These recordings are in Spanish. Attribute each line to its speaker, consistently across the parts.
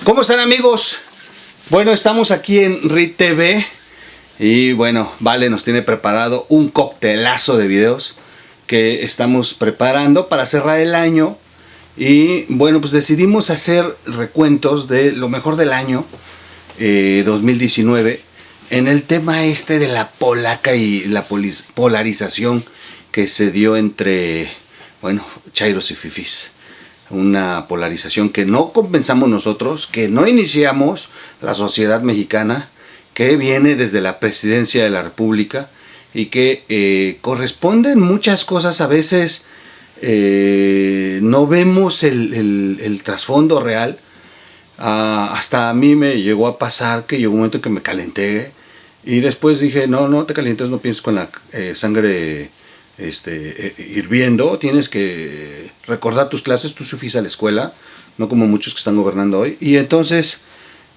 Speaker 1: ¿Cómo están, amigos? Bueno, estamos aquí en RIT TV y bueno, Vale nos tiene preparado un coctelazo de videos que estamos preparando para cerrar el año. Y bueno, pues decidimos hacer recuentos de lo mejor del año 2019 en el tema este de la polaca y la polarización que se dio entre, bueno, chairos y fifís. Una polarización que no compensamos nosotros, que no iniciamos la sociedad mexicana, que viene desde la presidencia de la República y que corresponden muchas cosas. A veces no vemos el trasfondo real. Hasta a mí me llegó a pasar que llegó un momento en que me calenté y después dije, no te calientes, no pienses con la sangre hirviendo, tienes que recordar tus clases, tú sí fuiste a la escuela, no como muchos que están gobernando hoy. Y entonces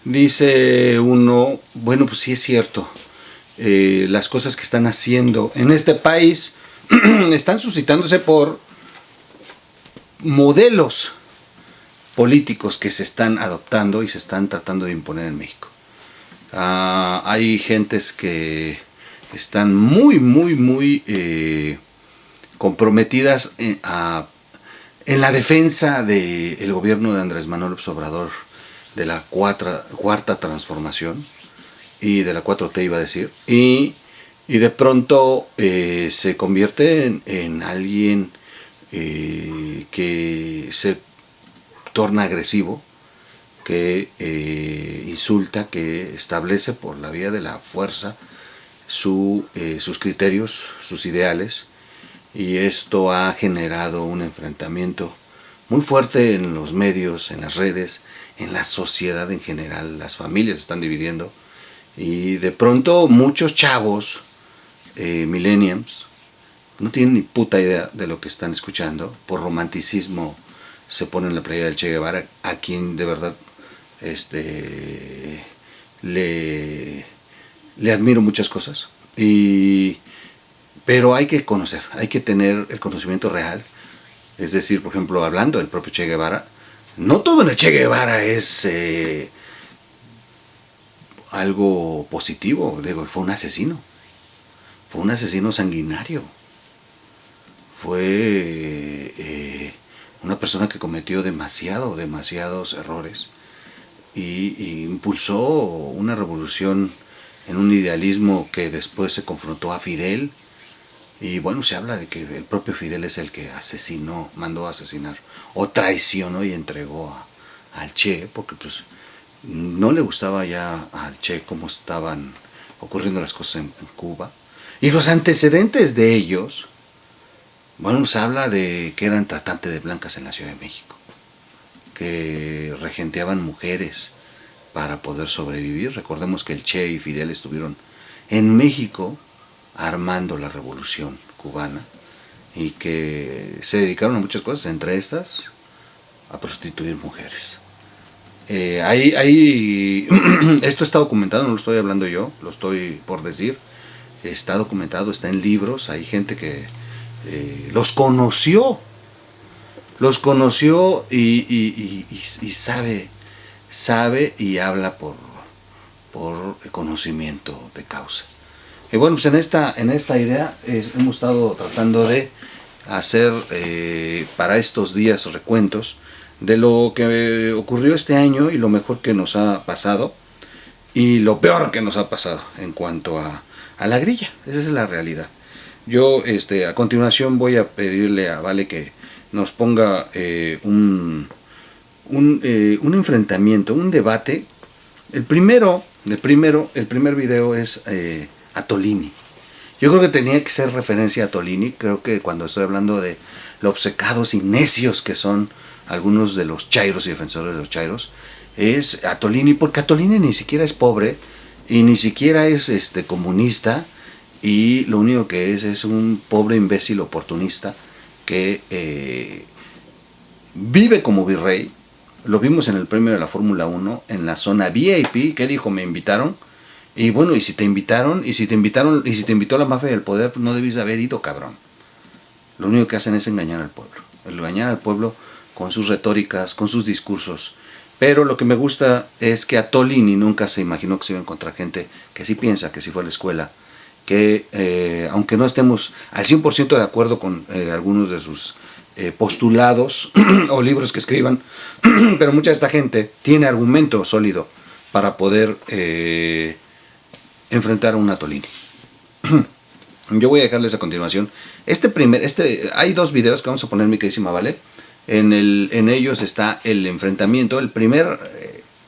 Speaker 1: dice uno, bueno, pues sí es cierto, las cosas que están haciendo en este país están suscitándose por modelos políticos que se están adoptando y se están tratando de imponer en México. Hay gentes que están muy comprometidas en la defensa del gobierno de Andrés Manuel López Obrador, de la cuarta transformación y de la 4T, iba a decir, y de pronto se convierte en alguien que se torna agresivo, que insulta, que establece por la vía de la fuerza sus criterios, sus ideales, y esto ha generado un enfrentamiento muy fuerte en los medios, en las redes, en la sociedad en general. Las familias se están dividiendo y de pronto muchos chavos millennials no tienen ni puta idea de lo que están escuchando. Por romanticismo se ponen en la playera del Che Guevara, a quien de verdad le admiro muchas cosas, pero hay que conocer, hay que tener el conocimiento real. Es decir, por ejemplo, hablando del propio Che Guevara, no todo en el Che Guevara es algo positivo. Digo, fue un asesino sanguinario, fue una persona que cometió demasiados errores y impulsó una revolución en un idealismo que después se confrontó a Fidel. Y bueno, se habla de que el propio Fidel es el que asesinó, mandó a asesinar o traicionó y entregó al Che, porque pues no le gustaba ya al Che cómo estaban ocurriendo las cosas en Cuba. Y los antecedentes de ellos, bueno, se habla de que eran tratantes de blancas en la Ciudad de México, que regenteaban mujeres para poder sobrevivir. Recordemos que el Che y Fidel estuvieron en México armando la revolución cubana y que se dedicaron a muchas cosas, entre estas a prostituir mujeres. Esto está documentado, no lo estoy hablando yo, lo estoy por decir. Está documentado, está en libros. Hay gente que los conoció y sabe y habla por conocimiento de causa. Y bueno, pues en esta idea hemos estado tratando de hacer para estos días recuentos de lo que ocurrió este año y lo mejor que nos ha pasado y lo peor que nos ha pasado en cuanto a la grilla. Esa es la realidad. Yo a continuación voy a pedirle a Vale que nos ponga un enfrentamiento, un debate. El primer video es a Tolini. Yo creo que tenía que ser referencia a Tolini. Creo que cuando estoy hablando de lo obcecados y necios que son algunos de los chairos y defensores de los chairos, es a Tolini, porque a Tolini ni siquiera es pobre y ni siquiera es comunista, y lo único que es un pobre imbécil oportunista que vive como virrey. Lo vimos en el premio de la Fórmula 1 en la zona VIP. ¿Qué dijo? Me invitaron. Y bueno, y si te invitó la mafia del poder, pues no debiste haber ido, cabrón. Lo único que hacen es engañar al pueblo con sus retóricas, con sus discursos. Pero lo que me gusta es que Attolini nunca se imaginó que se iba a encontrar gente que sí piensa, que sí fue a la escuela, que aunque no estemos al 100% de acuerdo con algunos de sus postulados o libros que escriban, pero mucha de esta gente tiene argumento sólido para poder enfrentar a un Attolini. Yo voy a dejarles a continuación hay dos videos que vamos a poner, mi queridísima Vale. En ellos está el enfrentamiento, el primer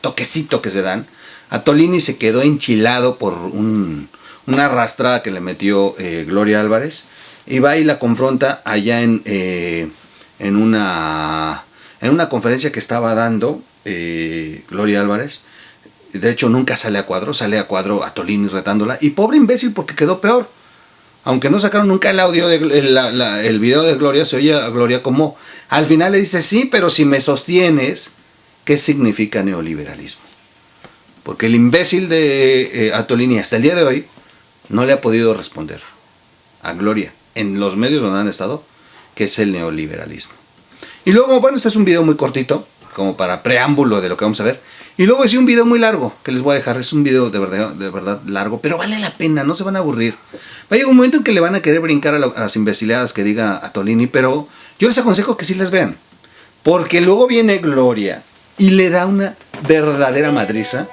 Speaker 1: toquecito que se dan. Attolini se quedó enchilado por una arrastrada que le metió Gloria Álvarez, y va y la confronta allá en una conferencia que estaba dando Gloria Álvarez. De hecho nunca sale a cuadro Attolini retándola, y pobre imbécil, porque quedó peor. Aunque no sacaron nunca el audio, el video de Gloria, se oye a Gloria como al final le dice: sí, pero si me sostienes, ¿qué significa neoliberalismo? Porque el imbécil de Attolini hasta el día de hoy no le ha podido responder a Gloria en los medios donde han estado qué es el neoliberalismo. Y luego, bueno, este es un video muy cortito, como para preámbulo de lo que vamos a ver. Y luego es un video muy largo que les voy a dejar. Es un video de verdad largo, pero vale la pena, no se van a aburrir. Va a llegar un momento en que le van a querer brincar a las imbeciladas que diga Attolini, pero yo les aconsejo que sí las vean, porque luego viene Gloria y le da una verdadera madriza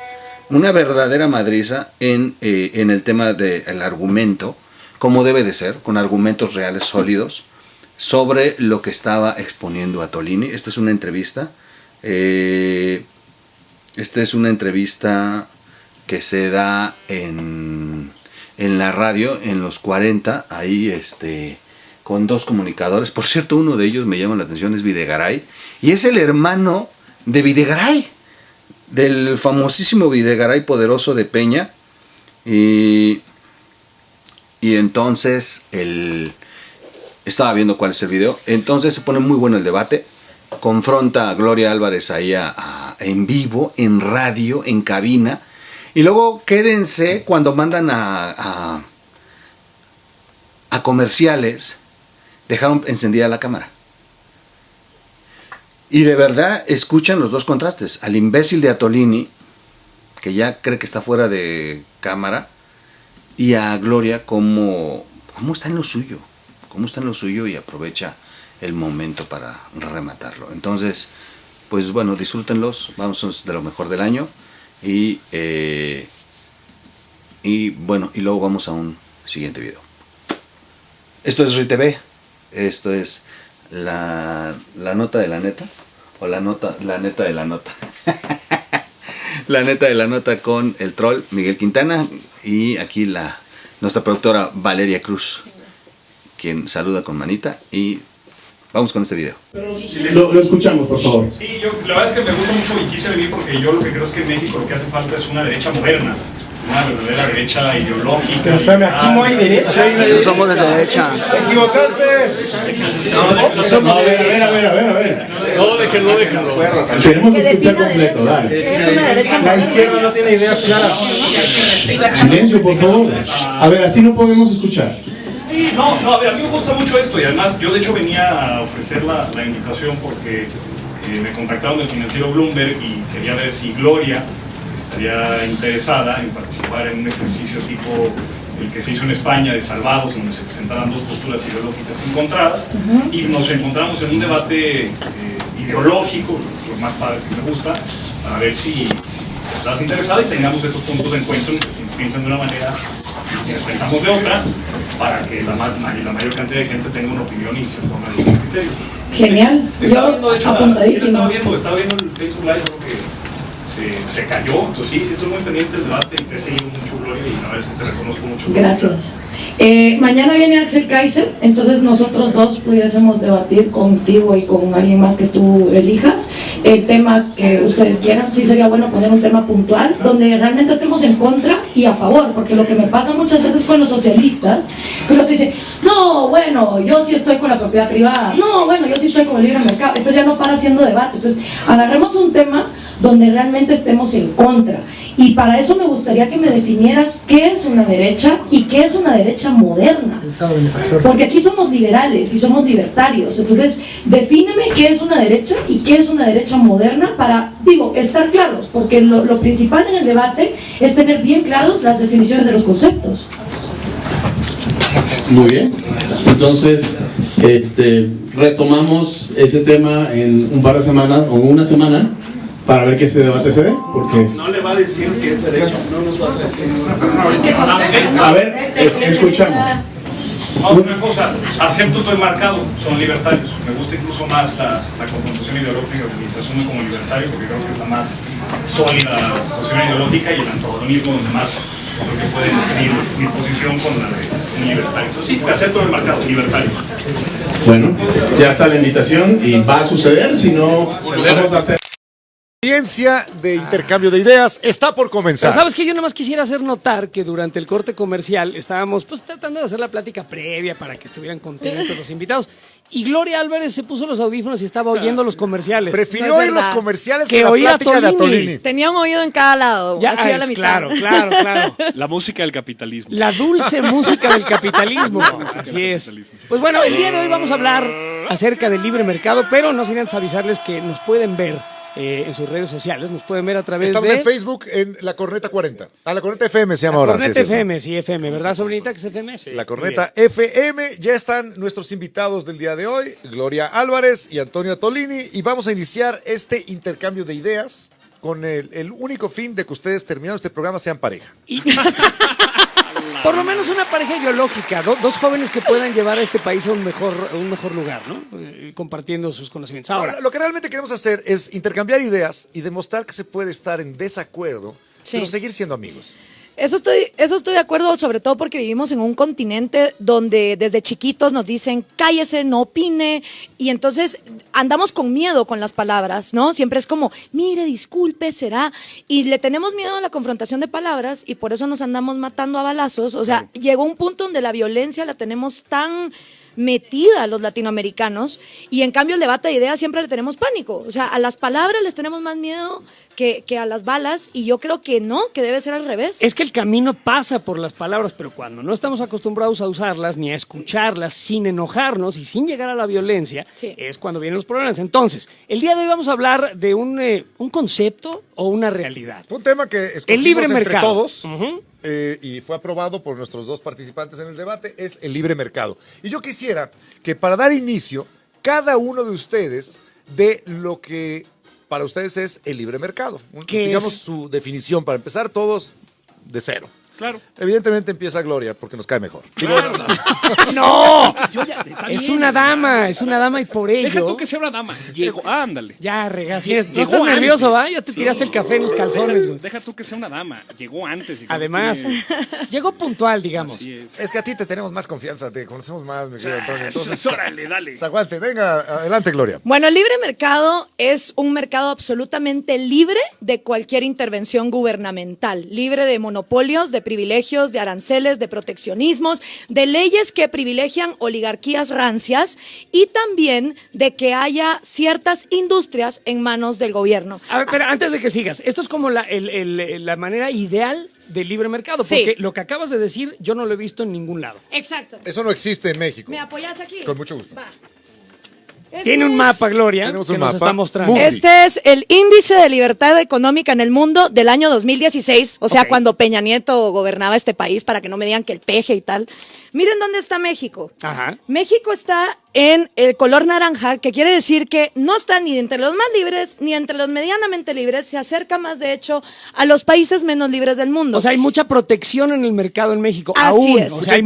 Speaker 1: en el tema del argumento, como debe de ser, con argumentos reales sólidos sobre lo que estaba exponiendo Attolini. Esta es una entrevista. Esta es una entrevista que se da en la radio en los 40, ahí con dos comunicadores. Por cierto, uno de ellos me llama la atención, es Videgaray, y es el hermano de Videgaray, del famosísimo Videgaray poderoso de Peña. Y entonces estaba viendo cuál es el video. Entonces se pone muy bueno el debate. Confronta a Gloria Álvarez ahí en vivo, en radio, en cabina. Y luego quédense cuando mandan a comerciales, dejaron encendida la cámara. Y de verdad escuchan los dos contrastes. Al imbécil de Attolini, que ya cree que está fuera de cámara, y a Gloria cómo está en lo suyo. Cómo está en lo suyo y aprovecha el momento para rematarlo. Entonces, pues bueno, disfrútenlos, vamos de lo mejor del año, y bueno, y luego vamos a un siguiente video. Esto es RITV, esto es la nota de la neta, o la neta de la nota. La neta de la nota con el troll Miguel Quintana, y aquí nuestra productora Valeria Cruz, quien saluda con manita, y vamos con este video.
Speaker 2: Lo escuchamos, por favor.
Speaker 3: Sí, la verdad es que me gusta mucho y quise venir porque yo lo que creo es que en México lo que hace falta es una derecha moderna, una verdadera derecha ideológica.
Speaker 2: Pero espérame, aquí no hay derecha.
Speaker 4: No somos de derecha.
Speaker 2: ¡Te equivocaste! No, a ver.
Speaker 3: No, déjenlo.
Speaker 2: Queremos escuchar completo, dale.
Speaker 5: Es una derecha
Speaker 2: La izquierda no tiene ideas claras. Silencio, por favor. A ver, así no podemos escuchar.
Speaker 3: No, a ver, a mí me gusta mucho esto, y además yo de hecho venía a ofrecer la invitación porque me contactaron del financiero Bloomberg y quería ver si Gloria estaría interesada en participar en un ejercicio tipo el que se hizo en España de Salvados, donde se presentaran dos posturas ideológicas encontradas, y nos encontramos en un debate ideológico, lo más padre que me gusta, para ver si estás interesada y tengamos estos puntos de encuentro en que piensan de una manera y pensamos de otra, para que la mayor cantidad de gente tenga una opinión y se forme un criterio.
Speaker 5: Genial,
Speaker 3: Estaba viendo, de hecho,
Speaker 5: apuntadísimo.
Speaker 3: estaba viendo el Facebook Live, creo que se cayó, entonces sí, estoy muy pendiente del debate y te he seguido mucho, Gloria, y la verdad es que te reconozco mucho.
Speaker 5: Gracias. Mañana viene Axel Kaiser, entonces nosotros dos pudiésemos debatir contigo y con alguien más que tú elijas el tema que ustedes quieran. Sí sería bueno poner un tema puntual donde realmente estemos en contra y a favor, porque lo que me pasa muchas veces con los socialistas Pero otro dice, no, bueno, yo sí estoy con la propiedad privada, no, bueno, yo sí estoy con el libre mercado. Entonces ya no para siendo debate. Entonces agarremos un tema donde realmente estemos en contra. Y para eso me gustaría que me definieras qué es una derecha y qué es una derecha moderna. Porque aquí somos liberales y somos libertarios. Entonces, defíneme qué es una derecha y qué es una derecha moderna para, estar claros. Porque lo principal en el debate es tener bien claros las definiciones de los conceptos.
Speaker 2: Muy bien. Entonces, retomamos ese tema en un par de semanas o una semana para ver que este debate se dé, porque...
Speaker 4: No le va a decir que es derecho, no nos vas a decir.
Speaker 2: A ver, escuchamos.
Speaker 3: Una cosa, acepto tu enmarcado, son libertarios. Me gusta incluso más la confrontación ideológica que se asume como libertario, porque creo que es la más sólida posición ideológica, y el antagonismo donde más creo que pueden definir mi posición con la de un libertario. Entonces sí, acepto el enmarcado, libertario.
Speaker 2: Bueno, ya está la invitación y va a suceder, si no, vamos a hacer...
Speaker 6: Experiencia de intercambio de ideas está por comenzar.
Speaker 7: Pero sabes que yo nomás quisiera hacer notar que durante el corte comercial estábamos tratando de hacer la plática previa para que estuvieran contentos los invitados, y Gloria Álvarez se puso los audífonos y estaba oyendo los comerciales.
Speaker 6: Prefirió oír los comerciales que la
Speaker 7: oía
Speaker 6: plática de Atolini.
Speaker 8: Tenía un oído en cada lado.
Speaker 7: Ya,
Speaker 8: así a la mitad.
Speaker 7: Claro.
Speaker 4: La música del capitalismo.
Speaker 7: La dulce música del capitalismo. Así es. Pues bueno, el día de hoy vamos a hablar acerca del libre mercado, pero no sin antes avisarles que nos pueden ver en sus redes sociales, nos pueden ver a través
Speaker 6: Estamos
Speaker 7: de...
Speaker 6: en Facebook en La Corneta 40. La Corneta FM se llama ahora.
Speaker 7: Corneta FM, sí, FM, ¿verdad, sobrinita, que es FM? Sí.
Speaker 6: La Corneta FM. Ya están nuestros invitados del día de hoy, Gloria Álvarez y Antonio Tolini, y vamos a iniciar este intercambio de ideas con el único fin de que ustedes, terminando este programa, sean pareja.
Speaker 7: Y... por lo menos una pareja ideológica, dos jóvenes que puedan llevar a este país a un mejor lugar, ¿no? Compartiendo sus conocimientos. Ahora,
Speaker 6: lo que realmente queremos hacer es intercambiar ideas y demostrar que se puede estar en desacuerdo, pero seguir siendo amigos.
Speaker 8: Eso estoy de acuerdo, sobre todo porque vivimos en un continente donde desde chiquitos nos dicen cállese, no opine, y entonces andamos con miedo con las palabras, ¿no? Siempre es como, mire, disculpe, será, y le tenemos miedo a la confrontación de palabras y por eso nos andamos matando a balazos. O sea, llegó un punto donde la violencia la tenemos tan metida a los latinoamericanos, y en cambio el debate de ideas siempre le tenemos pánico. O sea, a las palabras les tenemos más miedo que a las balas, y yo creo que no, que debe ser al revés.
Speaker 7: Es que el camino pasa por las palabras, pero cuando no estamos acostumbrados a usarlas ni a escucharlas sin enojarnos y sin llegar a la violencia, es cuando vienen los problemas. Entonces, el día de hoy vamos a hablar de un concepto o una realidad.
Speaker 6: Fue un tema que escogimos
Speaker 7: el libre
Speaker 6: entre
Speaker 7: mercado.
Speaker 6: Todos. Y fue aprobado por nuestros dos participantes en el debate, es el libre mercado. Y yo quisiera que para dar inicio, cada uno de ustedes dé lo que para ustedes es el libre mercado. Digamos su definición, para empezar todos de cero.
Speaker 4: Claro.
Speaker 6: Evidentemente empieza Gloria, porque nos cae mejor.
Speaker 7: ¡No! Es una dama y por ello...
Speaker 4: Deja tú que sea una dama. Llegó, ándale.
Speaker 7: Ya regaste. Estás nervioso, ¿va? Ya te tiraste el café en los calzones, güey.
Speaker 4: Deja tú que sea una dama. Llegó antes. Y
Speaker 7: además, llegó puntual, digamos.
Speaker 6: Es que a ti te tenemos más confianza, te conocemos más, mi querido Antonio. Entonces,
Speaker 4: órale, dale.
Speaker 6: Aguante, venga, adelante, Gloria.
Speaker 8: Bueno, el libre mercado es un mercado absolutamente libre de cualquier intervención gubernamental, libre de monopolios, de privilegios, de aranceles, de proteccionismos, de leyes que privilegian oligarquías rancias, y también de que haya ciertas industrias en manos del gobierno.
Speaker 7: A ver, pero antes de que sigas, esto es como la manera ideal del libre mercado, porque lo que acabas de decir yo no lo he visto en ningún lado.
Speaker 8: Exacto.
Speaker 6: Eso no existe en México.
Speaker 8: ¿Me apoyas aquí?
Speaker 6: Con mucho gusto.
Speaker 8: Va.
Speaker 7: Tiene un mapa, Gloria, que nos está mostrando.
Speaker 8: Este es el índice de libertad económica en el mundo del año 2016, o sea, cuando Peña Nieto gobernaba este país, para que no me digan que el peje y tal. Miren dónde está México.
Speaker 7: Ajá.
Speaker 8: México está en el color naranja, que quiere decir que no está ni entre los más libres ni entre los medianamente libres, se acerca más, de hecho, a los países menos libres del mundo.
Speaker 7: O sea, hay mucha protección en el mercado en México.
Speaker 8: Así
Speaker 7: aún.
Speaker 8: es.
Speaker 7: O sea, hay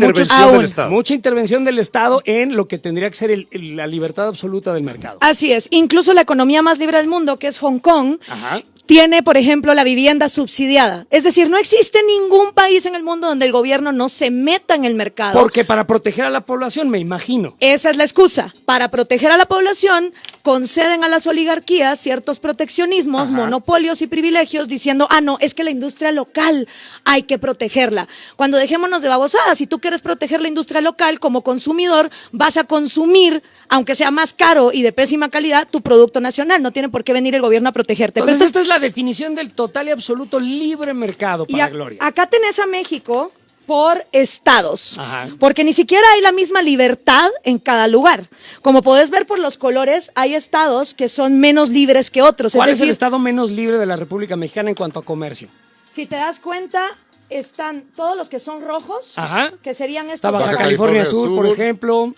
Speaker 7: mucha intervención del Estado en lo que tendría que ser la libertad absoluta del mercado.
Speaker 8: Así es. Incluso la economía más libre del mundo, que es Hong Kong,
Speaker 7: Ajá.
Speaker 8: tiene, por ejemplo, la vivienda subsidiada. Es decir, no existe ningún país en el mundo donde el gobierno no se meta en el mercado.
Speaker 7: Porque para proteger a la población, me imagino.
Speaker 8: Esa es la excusa. excusa para proteger a la población, conceden a las oligarquías ciertos proteccionismos, monopolios y privilegios, diciendo, no, es que la industria local hay que protegerla. Cuando dejémonos de babosadas, si tú quieres proteger la industria local, como consumidor, vas a consumir, aunque sea más caro y de pésima calidad, tu producto nacional. No tiene por qué venir el gobierno a protegerte.
Speaker 7: Entonces, esta es la definición del total y absoluto libre mercado para Gloria.
Speaker 8: Acá tenés a México por estados,
Speaker 7: Ajá.
Speaker 8: porque ni siquiera hay la misma libertad en cada lugar. Como podés ver por los colores, hay estados que son menos libres que otros.
Speaker 7: ¿Cuál es
Speaker 8: decir,
Speaker 7: el estado menos libre de la República Mexicana en cuanto a comercio?
Speaker 8: Si te das cuenta, están todos los que son rojos,
Speaker 7: Ajá.
Speaker 8: que serían estos.
Speaker 7: Está Baja
Speaker 6: Baja
Speaker 7: California
Speaker 6: California
Speaker 7: Sur, por
Speaker 6: Sur.
Speaker 7: ejemplo.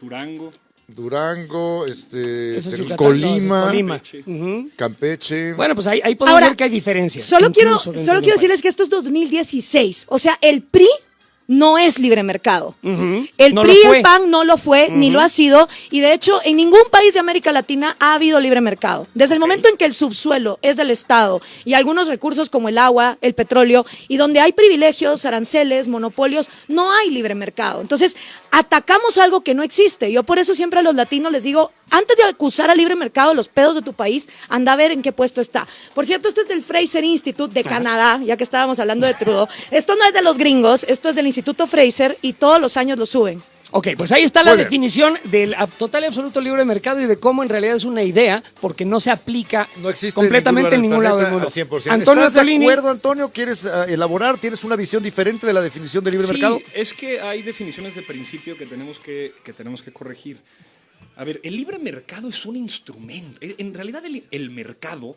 Speaker 6: Durango,
Speaker 7: Eso es Yucatán,
Speaker 6: Colima,
Speaker 7: Colima. Ujú.
Speaker 6: Campeche.
Speaker 7: Bueno, pues ahí podemos
Speaker 8: Ahora,
Speaker 7: ver que hay diferencias.
Speaker 8: Solo quiero
Speaker 7: incluso dentro de un
Speaker 8: decirles
Speaker 7: país.
Speaker 8: que esto es 2016. O sea, el PRI no es libre mercado.
Speaker 7: Ujú.
Speaker 8: El
Speaker 7: No
Speaker 8: PRI
Speaker 7: lo
Speaker 8: y
Speaker 7: fue.
Speaker 8: el PAN no lo fue, ni lo ha sido, y de hecho en ningún país de América Latina ha habido libre mercado. Desde el momento en que el subsuelo es del Estado y algunos recursos como el agua, el petróleo, y donde hay privilegios, aranceles, monopolios, no hay libre mercado. Entonces, atacamos algo que no existe. Yo por eso siempre a los latinos les digo, antes de acusar al libre mercado los pedos de tu país, anda a ver en qué puesto está. Por cierto, esto es del Fraser Institute de Canadá, ya que estábamos hablando de Trudeau. Esto no es de los gringos, esto es del Instituto Fraser y todos los años lo suben.
Speaker 7: Ok, pues ahí está la
Speaker 6: Muy bien.
Speaker 7: definición del total y absoluto libre mercado y de cómo en realidad es una idea, porque no se aplica
Speaker 6: No existe
Speaker 7: completamente en ningún lado del mundo.
Speaker 6: Al 100%.
Speaker 7: Antonio
Speaker 6: ¿Estás de
Speaker 7: Tolini,
Speaker 6: acuerdo, Antonio? ¿Quieres elaborar? ¿Tienes una visión diferente de la definición de libre mercado?
Speaker 3: Sí, es que hay definiciones de principio que tenemos que corregir. A ver, el libre mercado es un instrumento. En realidad el mercado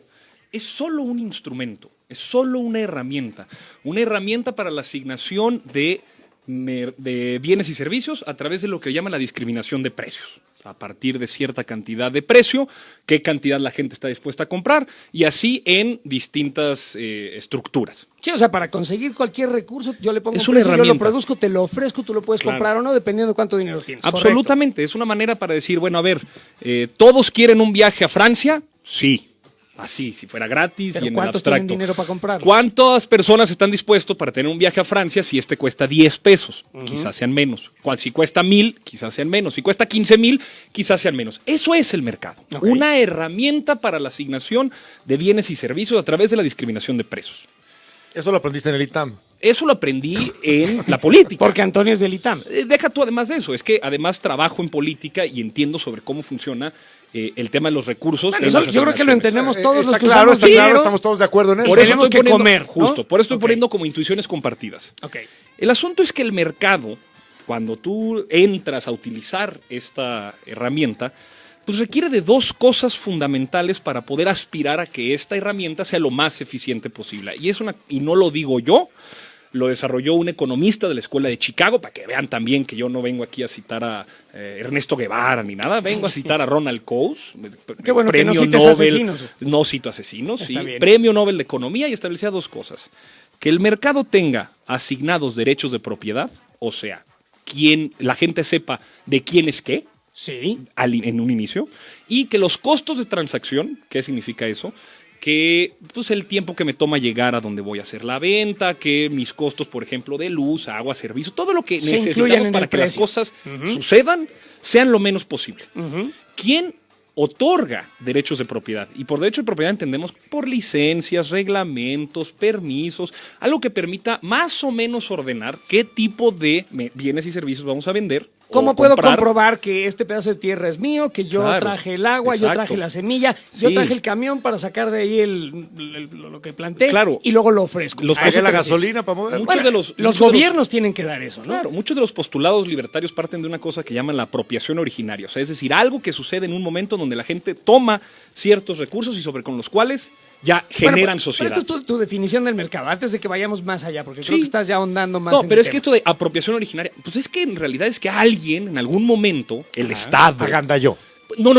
Speaker 3: es solo un instrumento, es solo una herramienta para la asignación de bienes y servicios a través de lo que llaman la discriminación de precios. A partir de cierta cantidad de precio, qué cantidad la gente está dispuesta a comprar, y así en distintas estructuras.
Speaker 7: sí, o sea, para conseguir cualquier recurso, yo le pongo
Speaker 3: Es
Speaker 7: un
Speaker 3: una
Speaker 7: precio, yo lo
Speaker 3: herramienta.
Speaker 7: produzco, te lo ofrezco, tú lo puedes
Speaker 3: Claro.
Speaker 7: comprar o no, dependiendo de cuánto dinero tienes.
Speaker 3: Absolutamente, es una manera para decir, bueno, a ver, ¿todos quieren un viaje a Francia? Sí. Así, si fuera gratis
Speaker 7: Pero
Speaker 3: y en el
Speaker 7: ¿cuántos
Speaker 3: abstracto.
Speaker 7: tienen dinero para comprarlo?
Speaker 3: ¿Cuántas personas están dispuestos para tener un viaje a Francia si este cuesta 10 pesos? Quizás sean menos. Si cuesta 1,000, quizás sean menos. Si cuesta 15,000, quizás sean menos. Eso es el mercado.
Speaker 7: Ok.
Speaker 3: Una herramienta para la asignación de bienes y servicios a través de la discriminación de precios.
Speaker 6: Eso lo aprendiste en el ITAM.
Speaker 3: Eso lo aprendí en la política.
Speaker 7: Porque Antonio es del ITAM.
Speaker 3: Deja tú además de eso, es que además trabajo en política y entiendo sobre cómo funciona el tema de los recursos.
Speaker 7: Bueno,
Speaker 3: en
Speaker 7: eso
Speaker 3: las
Speaker 7: yo creo que lo
Speaker 3: asignaciones.
Speaker 7: entendemos todos
Speaker 6: Está
Speaker 7: los que
Speaker 6: claro,
Speaker 7: usamos
Speaker 6: está claro,
Speaker 7: dinero.
Speaker 6: estamos todos de acuerdo en eso.
Speaker 3: Por eso
Speaker 7: tenemos
Speaker 3: estoy
Speaker 7: que
Speaker 3: poniendo,
Speaker 7: comer, ¿no?
Speaker 3: justo, por eso estoy
Speaker 7: Ok.
Speaker 3: poniendo como intuiciones compartidas.
Speaker 7: Ok.
Speaker 3: El asunto es que el mercado, cuando tú entras a utilizar esta herramienta, pues requiere de dos cosas fundamentales para poder aspirar a que esta herramienta sea lo más eficiente posible. Y no lo digo yo, lo desarrolló un economista de la Escuela de Chicago, para que vean también que yo no vengo aquí a citar a Ernesto Guevara ni nada, vengo a citar a Ronald Coase,
Speaker 7: Qué bueno que no
Speaker 3: premio
Speaker 7: cites
Speaker 3: Nobel,
Speaker 7: asesinos.
Speaker 3: no cito asesinos,
Speaker 7: Está
Speaker 3: sí,
Speaker 7: bien.
Speaker 3: premio Nobel de Economía, y establecía dos cosas: que el mercado tenga asignados derechos de propiedad, o sea, la gente sepa de quién es qué,
Speaker 7: Sí.
Speaker 3: en un inicio, y que los costos de transacción, ¿qué significa eso? Que pues, el tiempo que me toma llegar a donde voy a hacer la venta, que mis costos, por ejemplo, de luz, agua, servicio, todo lo que
Speaker 7: Se incluyan
Speaker 3: necesitamos
Speaker 7: en
Speaker 3: para
Speaker 7: el
Speaker 3: que las
Speaker 7: precio.
Speaker 3: cosas sucedan, sean lo menos posible. ¿Quién otorga derechos de propiedad? Y por derecho de propiedad entendemos por licencias, reglamentos, permisos, algo que permita más o menos ordenar qué tipo de bienes y servicios vamos a vender.
Speaker 7: ¿Cómo
Speaker 3: o
Speaker 7: puedo
Speaker 3: comprar.
Speaker 7: comprobar que este pedazo de tierra es mío, que yo
Speaker 3: Claro,
Speaker 7: traje el agua, yo
Speaker 3: exacto.
Speaker 7: traje la semilla, yo
Speaker 3: Sí.
Speaker 7: traje el camión para sacar de ahí lo que planté
Speaker 3: Claro.
Speaker 7: y luego lo ofrezco?
Speaker 3: Los
Speaker 7: A eso
Speaker 6: Pagué la
Speaker 7: te refieres.
Speaker 6: gasolina para mover.
Speaker 3: Muchos
Speaker 7: Bueno,
Speaker 3: de los
Speaker 7: gobiernos tienen que dar eso, ¿no?
Speaker 3: Claro, muchos de los postulados libertarios parten de una cosa que llaman la apropiación originaria, o sea, es decir, algo que sucede en un momento donde la gente toma ciertos recursos y con los cuales ya
Speaker 7: Bueno,
Speaker 3: generan
Speaker 7: pero
Speaker 3: sociedad.
Speaker 7: esta es tu definición del mercado, antes de que vayamos más allá, porque creo
Speaker 3: Sí.
Speaker 7: que estás ya ahondando más
Speaker 3: No,
Speaker 7: en
Speaker 3: pero
Speaker 7: el
Speaker 3: es que
Speaker 7: tema.
Speaker 3: esto de apropiación originaria, pues es que en realidad es que alguien en algún momento, el Estado,
Speaker 6: Agandalló.
Speaker 3: no,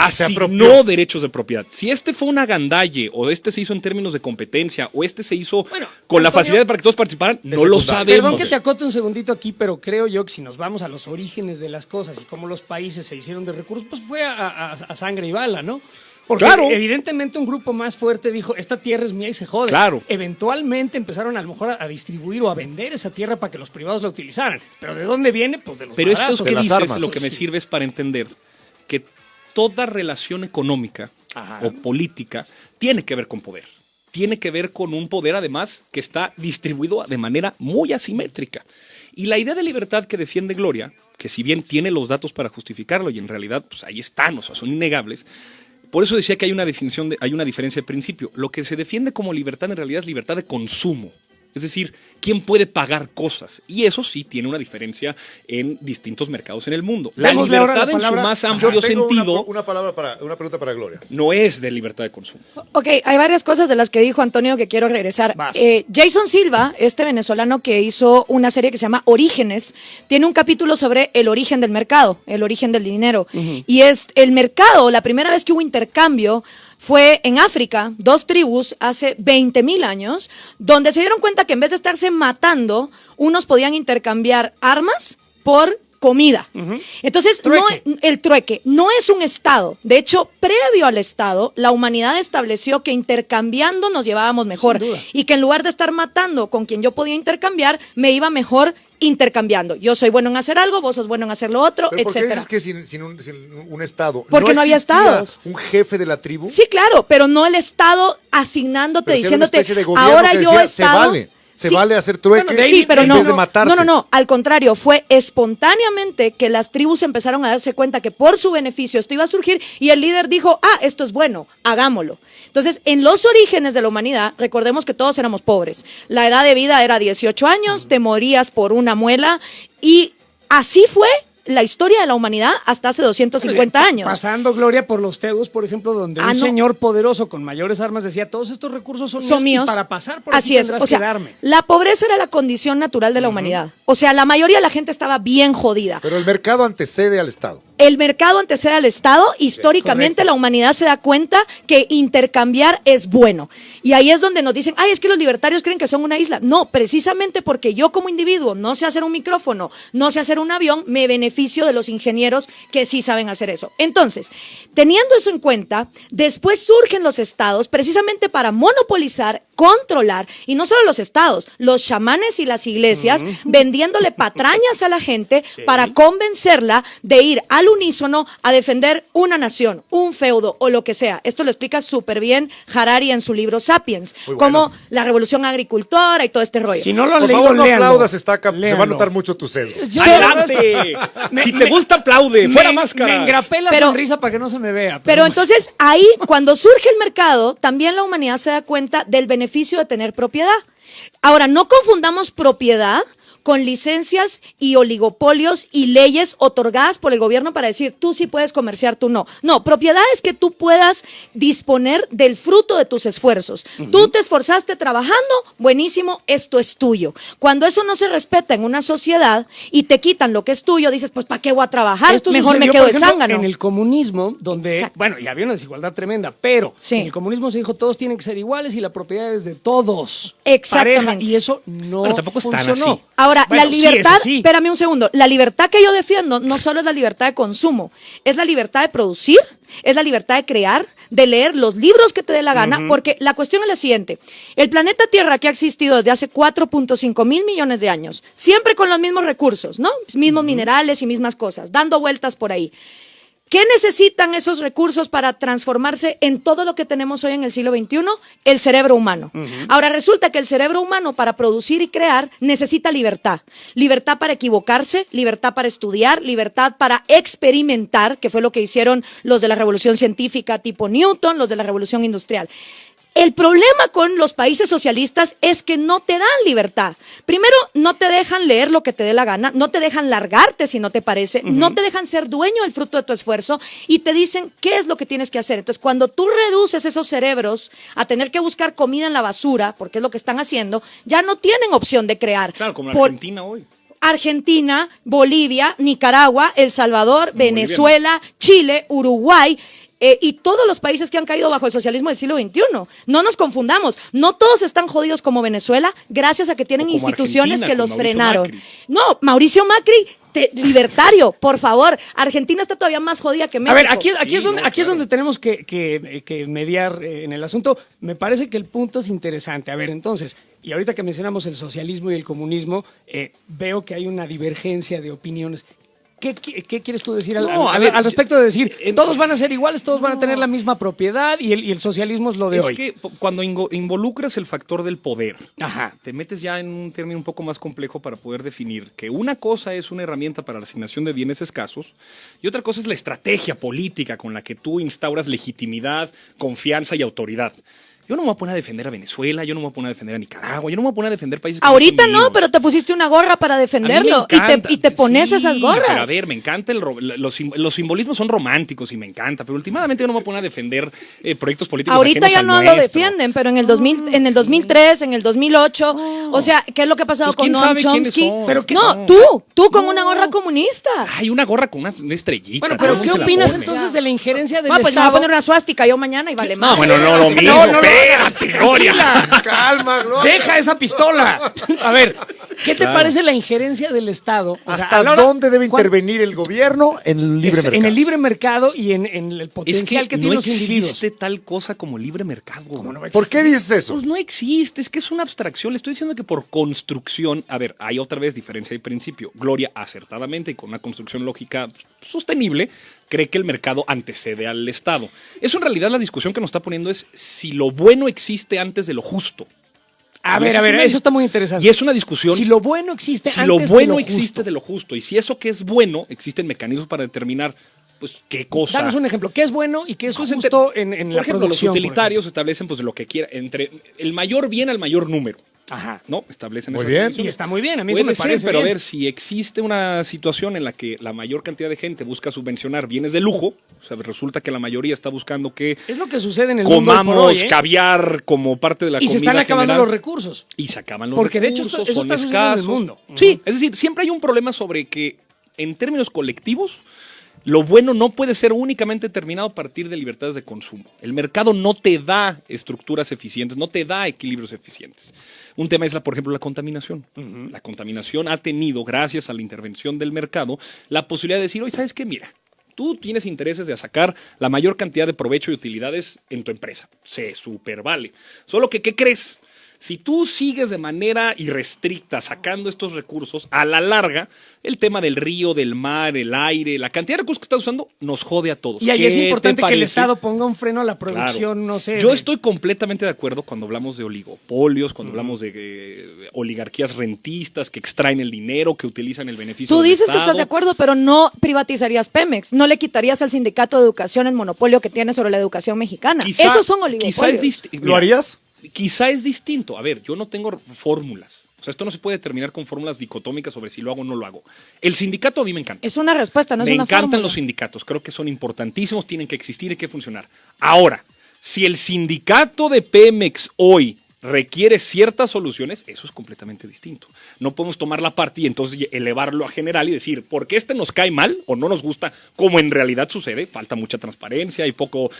Speaker 6: Se
Speaker 3: asignó
Speaker 6: apropió.
Speaker 3: derechos de propiedad. Si este fue un agandalle, o este se hizo en términos de competencia, o este se hizo
Speaker 7: Bueno,
Speaker 3: con la
Speaker 7: Antonio,
Speaker 3: facilidad para que todos participaran, no lo
Speaker 6: secundario.
Speaker 3: sabemos.
Speaker 7: Perdón que te acote un segundito aquí, pero creo yo que si nos vamos a los orígenes de las cosas y cómo los países se hicieron de recursos, pues fue a sangre y bala, ¿no? Porque
Speaker 9: Claro.
Speaker 7: evidentemente un grupo más fuerte dijo, esta tierra es mía y se jode.
Speaker 9: Claro.
Speaker 7: Eventualmente empezaron a lo mejor a distribuir o a vender esa tierra para que los privados la utilizaran. ¿Pero de dónde viene? Pues de los
Speaker 9: Pero esto
Speaker 7: madrazos.
Speaker 9: que
Speaker 6: las
Speaker 9: dices,
Speaker 6: armas.
Speaker 9: lo que me sirve es para entender que toda relación económica
Speaker 7: Ajá.
Speaker 9: o política tiene que ver con poder. Tiene que ver con un poder, además, que está distribuido de manera muy asimétrica. Y la idea de libertad que defiende Gloria, que si bien tiene los datos para justificarlo y en realidad pues ahí están, o sea, son innegables. Por eso decía que hay una definición, hay una diferencia de principio. Lo que se defiende como libertad en realidad es libertad de consumo. Es decir, ¿quién puede pagar cosas? Y eso sí tiene una diferencia en distintos mercados en el mundo. La
Speaker 7: Démosle ahora
Speaker 9: libertad
Speaker 7: la
Speaker 9: en su
Speaker 7: palabra.
Speaker 9: más
Speaker 6: Yo
Speaker 9: amplio
Speaker 6: tengo
Speaker 9: sentido
Speaker 6: una pregunta para Gloria.
Speaker 9: no es de libertad de consumo.
Speaker 8: Ok, hay varias cosas de las que dijo Antonio que quiero regresar.
Speaker 7: Vas.
Speaker 8: Jason Silva, este venezolano que hizo una serie que se llama Orígenes, tiene un capítulo sobre el origen del mercado, el origen del dinero. Y es el mercado, la primera vez que hubo intercambio fue en África, 2 tribus hace 20,000 años, donde se dieron cuenta que en vez de estarse matando, unos podían intercambiar armas por comida. Entonces,
Speaker 7: Trueque.
Speaker 8: el trueque no es un estado. De hecho, previo al estado, la humanidad estableció que intercambiando nos llevábamos mejor.
Speaker 7: Sin duda.
Speaker 8: Y que en lugar de estar matando con quien yo podía intercambiar, me iba mejor intercambiando. Yo soy bueno en hacer algo, vos sos bueno en hacer lo otro,
Speaker 6: ¿Pero por qué
Speaker 8: etcétera.
Speaker 6: dices que sin un estado?
Speaker 8: Porque no había
Speaker 6: existía
Speaker 8: estados.
Speaker 6: un jefe de la tribu?
Speaker 8: Sí, claro, pero no el estado asignándote,
Speaker 6: Pero si era una
Speaker 8: diciéndote,
Speaker 6: especie de gobierno
Speaker 8: ahora
Speaker 6: que
Speaker 8: yo
Speaker 6: decía,
Speaker 8: estado...
Speaker 6: se vale hacer trueques
Speaker 8: Bueno, sí, pero
Speaker 6: en
Speaker 8: no,
Speaker 6: vez de matarse.
Speaker 8: No, al contrario, fue espontáneamente que las tribus empezaron a darse cuenta que por su beneficio esto iba a surgir y el líder dijo, esto es bueno, hagámoslo. Entonces, en los orígenes de la humanidad, recordemos que todos éramos pobres. La edad de vida era 18 años, te morías por una muela y así fue la historia de la humanidad hasta hace 250 años.
Speaker 7: Pasando, Gloria, por los feudos, por ejemplo, donde un
Speaker 8: no.
Speaker 7: señor poderoso con mayores armas decía, todos estos recursos son míos, y para pasar por
Speaker 8: Así
Speaker 7: aquí
Speaker 8: es,
Speaker 7: tendrás
Speaker 8: o sea,
Speaker 7: que darme.
Speaker 8: la pobreza era la condición natural de la humanidad. O sea, la mayoría de la gente estaba bien jodida.
Speaker 6: Pero el mercado antecede al Estado.
Speaker 8: El mercado antecede al Estado. Históricamente
Speaker 7: correcto.
Speaker 8: la humanidad se da cuenta que intercambiar es bueno. Y ahí es donde nos dicen, es que los libertarios creen que son una isla. No, precisamente porque yo como individuo no sé hacer un micrófono, no sé hacer un avión, me beneficio de los ingenieros que sí saben hacer eso. Entonces, teniendo eso en cuenta, después surgen los estados precisamente para monopolizar, controlar, y no solo los estados, los chamanes y las iglesias vendiéndole patrañas a la gente para convencerla de ir al unísono a defender una nación, un feudo o lo que sea. Esto lo explica súper bien Harari en su libro Sapiens,
Speaker 6: Muy
Speaker 8: como
Speaker 6: bueno.
Speaker 8: la revolución agricultora y todo este rollo.
Speaker 7: Si no lo han
Speaker 6: Por
Speaker 7: leído,
Speaker 6: favor, no
Speaker 7: léanlo.
Speaker 6: aplaudas, Estaca, se va a
Speaker 7: Léanlo.
Speaker 6: notar mucho tu sesgo.
Speaker 7: Yo-
Speaker 9: ¡Adelante!
Speaker 7: Me-
Speaker 9: Si te
Speaker 7: me-
Speaker 9: gusta, aplaude. ¡Fuera
Speaker 7: Me
Speaker 9: máscara!
Speaker 7: engrapé la
Speaker 8: Pero-
Speaker 7: sonrisa para que no se me vea.
Speaker 8: Pero entonces ahí, cuando surge el mercado, también la humanidad se da cuenta del beneficio de tener propiedad. Ahora, no confundamos propiedad con licencias y oligopolios y leyes otorgadas por el gobierno para decir, tú sí puedes comerciar, tú no. No, propiedad es que tú puedas disponer del fruto de tus esfuerzos. Tú te esforzaste trabajando, buenísimo, esto es tuyo. Cuando eso no se respeta en una sociedad y te quitan lo que es tuyo, dices, pues ¿para qué voy a trabajar?
Speaker 7: Esto
Speaker 8: Mejor me
Speaker 7: sucedió,
Speaker 8: quedo
Speaker 7: por
Speaker 8: de
Speaker 7: ejemplo,
Speaker 8: zángano.
Speaker 7: En el comunismo, donde,
Speaker 8: Exacto.
Speaker 7: bueno, y había una desigualdad tremenda, pero
Speaker 8: Sí.
Speaker 7: en el comunismo se dijo todos tienen que ser iguales y la propiedad es de todos.
Speaker 8: Exactamente.
Speaker 7: Pareja, y eso no
Speaker 9: Bueno, tampoco es tan
Speaker 7: funcionó.
Speaker 9: así.
Speaker 8: Ahora,
Speaker 7: Bueno,
Speaker 8: la
Speaker 7: sí es
Speaker 8: libertad,
Speaker 7: así.
Speaker 8: espérame un segundo, la libertad que yo defiendo no solo es la libertad de consumo, es la libertad de producir, es la libertad de crear, de leer los libros que te dé la gana, porque la cuestión es la siguiente, el planeta Tierra que ha existido desde hace 4.5 mil millones de años, siempre con los mismos recursos, ¿no? Mismos minerales y mismas cosas, dando vueltas por ahí. ¿Qué necesitan esos recursos para transformarse en todo lo que tenemos hoy en el siglo XXI? El cerebro humano. Ahora, resulta que el cerebro humano para producir y crear necesita libertad. Libertad para equivocarse, libertad para estudiar, libertad para experimentar, que fue lo que hicieron los de la revolución científica tipo Newton, los de la revolución industrial. El problema con los países socialistas es que no te dan libertad. Primero, no te dejan leer lo que te dé la gana, no te dejan largarte si no te parece, no te dejan ser dueño del fruto de tu esfuerzo y te dicen qué es lo que tienes que hacer. Entonces, cuando tú reduces esos cerebros a tener que buscar comida en la basura, porque es lo que están haciendo, ya no tienen opción de crear.
Speaker 9: Claro, como en
Speaker 8: Por-
Speaker 9: Argentina hoy.
Speaker 8: Argentina, Bolivia, Nicaragua, El Salvador, Venezuela, Chile, Uruguay. Y todos los países que han caído bajo el socialismo del siglo XXI. No nos confundamos, no todos están jodidos como Venezuela gracias a que tienen
Speaker 9: O como
Speaker 8: instituciones
Speaker 9: Argentina,
Speaker 8: que
Speaker 9: con
Speaker 8: los
Speaker 9: Mauricio
Speaker 8: frenaron.
Speaker 9: Macri.
Speaker 8: No, Mauricio Macri libertario, por favor. Argentina está todavía más jodida que México.
Speaker 7: A ver, aquí es donde tenemos que mediar en el asunto. Me parece que el punto es interesante. A ver, entonces, y ahorita que mencionamos el socialismo y el comunismo, veo que hay una divergencia de opiniones. ¿Qué quieres tú decir al respecto de decir todos van a ser iguales, todos van a tener la misma propiedad y el socialismo es lo de hoy?
Speaker 9: Es que cuando involucras el factor del poder,
Speaker 7: Ajá,
Speaker 9: te metes ya en un término un poco más complejo para poder definir que una cosa es una herramienta para la asignación de bienes escasos y otra cosa es la estrategia política con la que tú instauras legitimidad, confianza y autoridad. Yo no me voy a poner a defender a Venezuela, yo no me voy a poner a defender a Nicaragua, yo no me voy a poner a defender países que
Speaker 8: ahorita
Speaker 9: son
Speaker 8: no,
Speaker 9: míos.
Speaker 8: pero te pusiste una gorra para defenderlo y te pones esas gorras.
Speaker 9: Pero a ver, me encanta los simbolismos son románticos y me encanta, pero últimamente yo no me voy a poner a defender proyectos políticos
Speaker 8: ahorita
Speaker 9: ajenos
Speaker 8: ya
Speaker 9: al
Speaker 8: no
Speaker 9: nuestro.
Speaker 8: lo defienden, pero en el 2003, en el 2008, o sea, ¿qué es lo que ha pasado
Speaker 9: Pues, ¿quién
Speaker 8: con Noam
Speaker 9: sabe quiénes
Speaker 8: Chomsky?
Speaker 9: son?
Speaker 7: Pero
Speaker 8: No, tú con una gorra comunista.
Speaker 9: Hay una gorra con una estrellita.
Speaker 7: bueno, pero
Speaker 9: ¿cómo
Speaker 7: ¿qué
Speaker 9: se la
Speaker 7: opinas
Speaker 9: pone?
Speaker 7: entonces de la injerencia del
Speaker 8: Pues me voy a
Speaker 7: Estado?
Speaker 8: poner una suástica yo mañana y vale más.
Speaker 9: No, bueno, no lo mismo. Espérate, Gloria.
Speaker 6: Calma, Gloria.
Speaker 7: ¡Deja esa pistola! A ver, ¿qué te parece la injerencia del Estado? O sea,
Speaker 6: ¿Hasta
Speaker 7: a la hora-
Speaker 6: dónde debe
Speaker 7: ¿cuál-
Speaker 6: intervenir el gobierno en el libre mercado?
Speaker 7: En el libre mercado y en el potencial
Speaker 9: Es
Speaker 7: que
Speaker 9: que
Speaker 7: tienen
Speaker 9: no
Speaker 7: los individuos.
Speaker 9: existe tal cosa como libre mercado.
Speaker 6: ¿Por qué dices eso?
Speaker 9: Pues no existe, es que es una abstracción. Le estoy diciendo que por construcción, a ver, hay otra vez diferencia de principio. Gloria, acertadamente y con una construcción lógica sostenible, cree que el mercado antecede al Estado. Eso en realidad la discusión que nos está poniendo es si lo bueno existe antes de lo justo.
Speaker 7: A
Speaker 9: Y
Speaker 7: ver,
Speaker 9: eso es
Speaker 7: eso está muy interesante.
Speaker 9: Y es una discusión.
Speaker 7: Si lo bueno existe
Speaker 9: Si
Speaker 7: antes
Speaker 9: lo
Speaker 7: de
Speaker 9: bueno
Speaker 7: lo
Speaker 9: existe
Speaker 7: justo.
Speaker 9: de lo justo y si eso que es bueno, existen mecanismos para determinar, pues, qué cosa.
Speaker 7: Danos un ejemplo. ¿Qué es bueno y qué es
Speaker 9: Pues,
Speaker 7: justo en
Speaker 9: por
Speaker 7: la
Speaker 9: ejemplo,
Speaker 7: producción?
Speaker 9: los utilitarios establecen pues lo que quiera, entre el mayor bien al mayor número.
Speaker 7: Ajá.
Speaker 9: ¿No? Establecen
Speaker 6: Muy
Speaker 9: eso.
Speaker 6: bien.
Speaker 7: Y está muy bien, a mí
Speaker 9: Puede
Speaker 7: eso me
Speaker 9: ser,
Speaker 7: parece
Speaker 9: pero
Speaker 7: bien.
Speaker 9: a ver, si existe una situación en la que la mayor cantidad de gente busca subvencionar bienes de lujo, o sea, resulta que la mayoría está buscando que
Speaker 7: Es lo que sucede en el mundo hoy por
Speaker 9: comamos
Speaker 7: hoy, ¿eh?
Speaker 9: caviar como parte de la
Speaker 7: Y
Speaker 9: comida
Speaker 7: se están acabando
Speaker 9: general.
Speaker 7: los recursos.
Speaker 9: Y se acaban los
Speaker 7: Porque de hecho
Speaker 9: recursos,
Speaker 7: eso
Speaker 9: son
Speaker 7: está sucediendo en el
Speaker 9: escasos.
Speaker 7: mundo.
Speaker 9: Sí, es decir, siempre hay un problema sobre que en términos colectivos lo bueno no puede ser únicamente determinado a partir de libertades de consumo. El mercado no te da estructuras eficientes, no te da equilibrios eficientes. Un tema es, por ejemplo, la contaminación. La contaminación ha tenido, gracias a la intervención del mercado, la posibilidad de decir, oye, ¿sabes qué? Mira, tú tienes intereses de sacar la mayor cantidad de provecho y utilidades en tu empresa. Se supervale. Solo que, ¿qué crees? Si tú sigues de manera irrestricta sacando estos recursos, a la larga, el tema del río, del mar, el aire, la cantidad de recursos que estás usando, nos jode a todos.
Speaker 7: Y ahí
Speaker 9: ¿Qué
Speaker 7: es
Speaker 9: te
Speaker 7: importante que el
Speaker 9: parece?
Speaker 7: Estado ponga un freno a la
Speaker 9: Claro.
Speaker 7: producción, no sé.
Speaker 9: Yo
Speaker 7: de-
Speaker 9: estoy completamente de acuerdo cuando hablamos de oligopolios, cuando hablamos de oligarquías rentistas que extraen el dinero, que utilizan el beneficio
Speaker 8: Tú
Speaker 9: del
Speaker 8: dices que
Speaker 9: Estado.
Speaker 8: estás de acuerdo, pero no privatizarías Pemex, no le quitarías al sindicato de educación el monopolio que tiene sobre la educación mexicana.
Speaker 9: Quizá-
Speaker 8: Esos son
Speaker 9: quizá es
Speaker 8: oligopolios.
Speaker 6: ¿Lo harías?
Speaker 9: Quizá es distinto. A ver, yo no tengo fórmulas. O sea, esto no se puede determinar con fórmulas dicotómicas sobre si lo hago o no lo hago. El sindicato a mí me encanta.
Speaker 8: Es una respuesta, no es
Speaker 9: Me
Speaker 8: una
Speaker 9: encantan
Speaker 8: fórmula.
Speaker 9: los sindicatos, creo que son importantísimos, tienen que existir y que funcionar. Ahora, si el sindicato de Pemex hoy requiere ciertas soluciones, eso es completamente distinto. No podemos tomar la parte y entonces elevarlo a general y decir, porque este nos cae mal o no nos gusta, como en realidad sucede, falta mucha transparencia y poco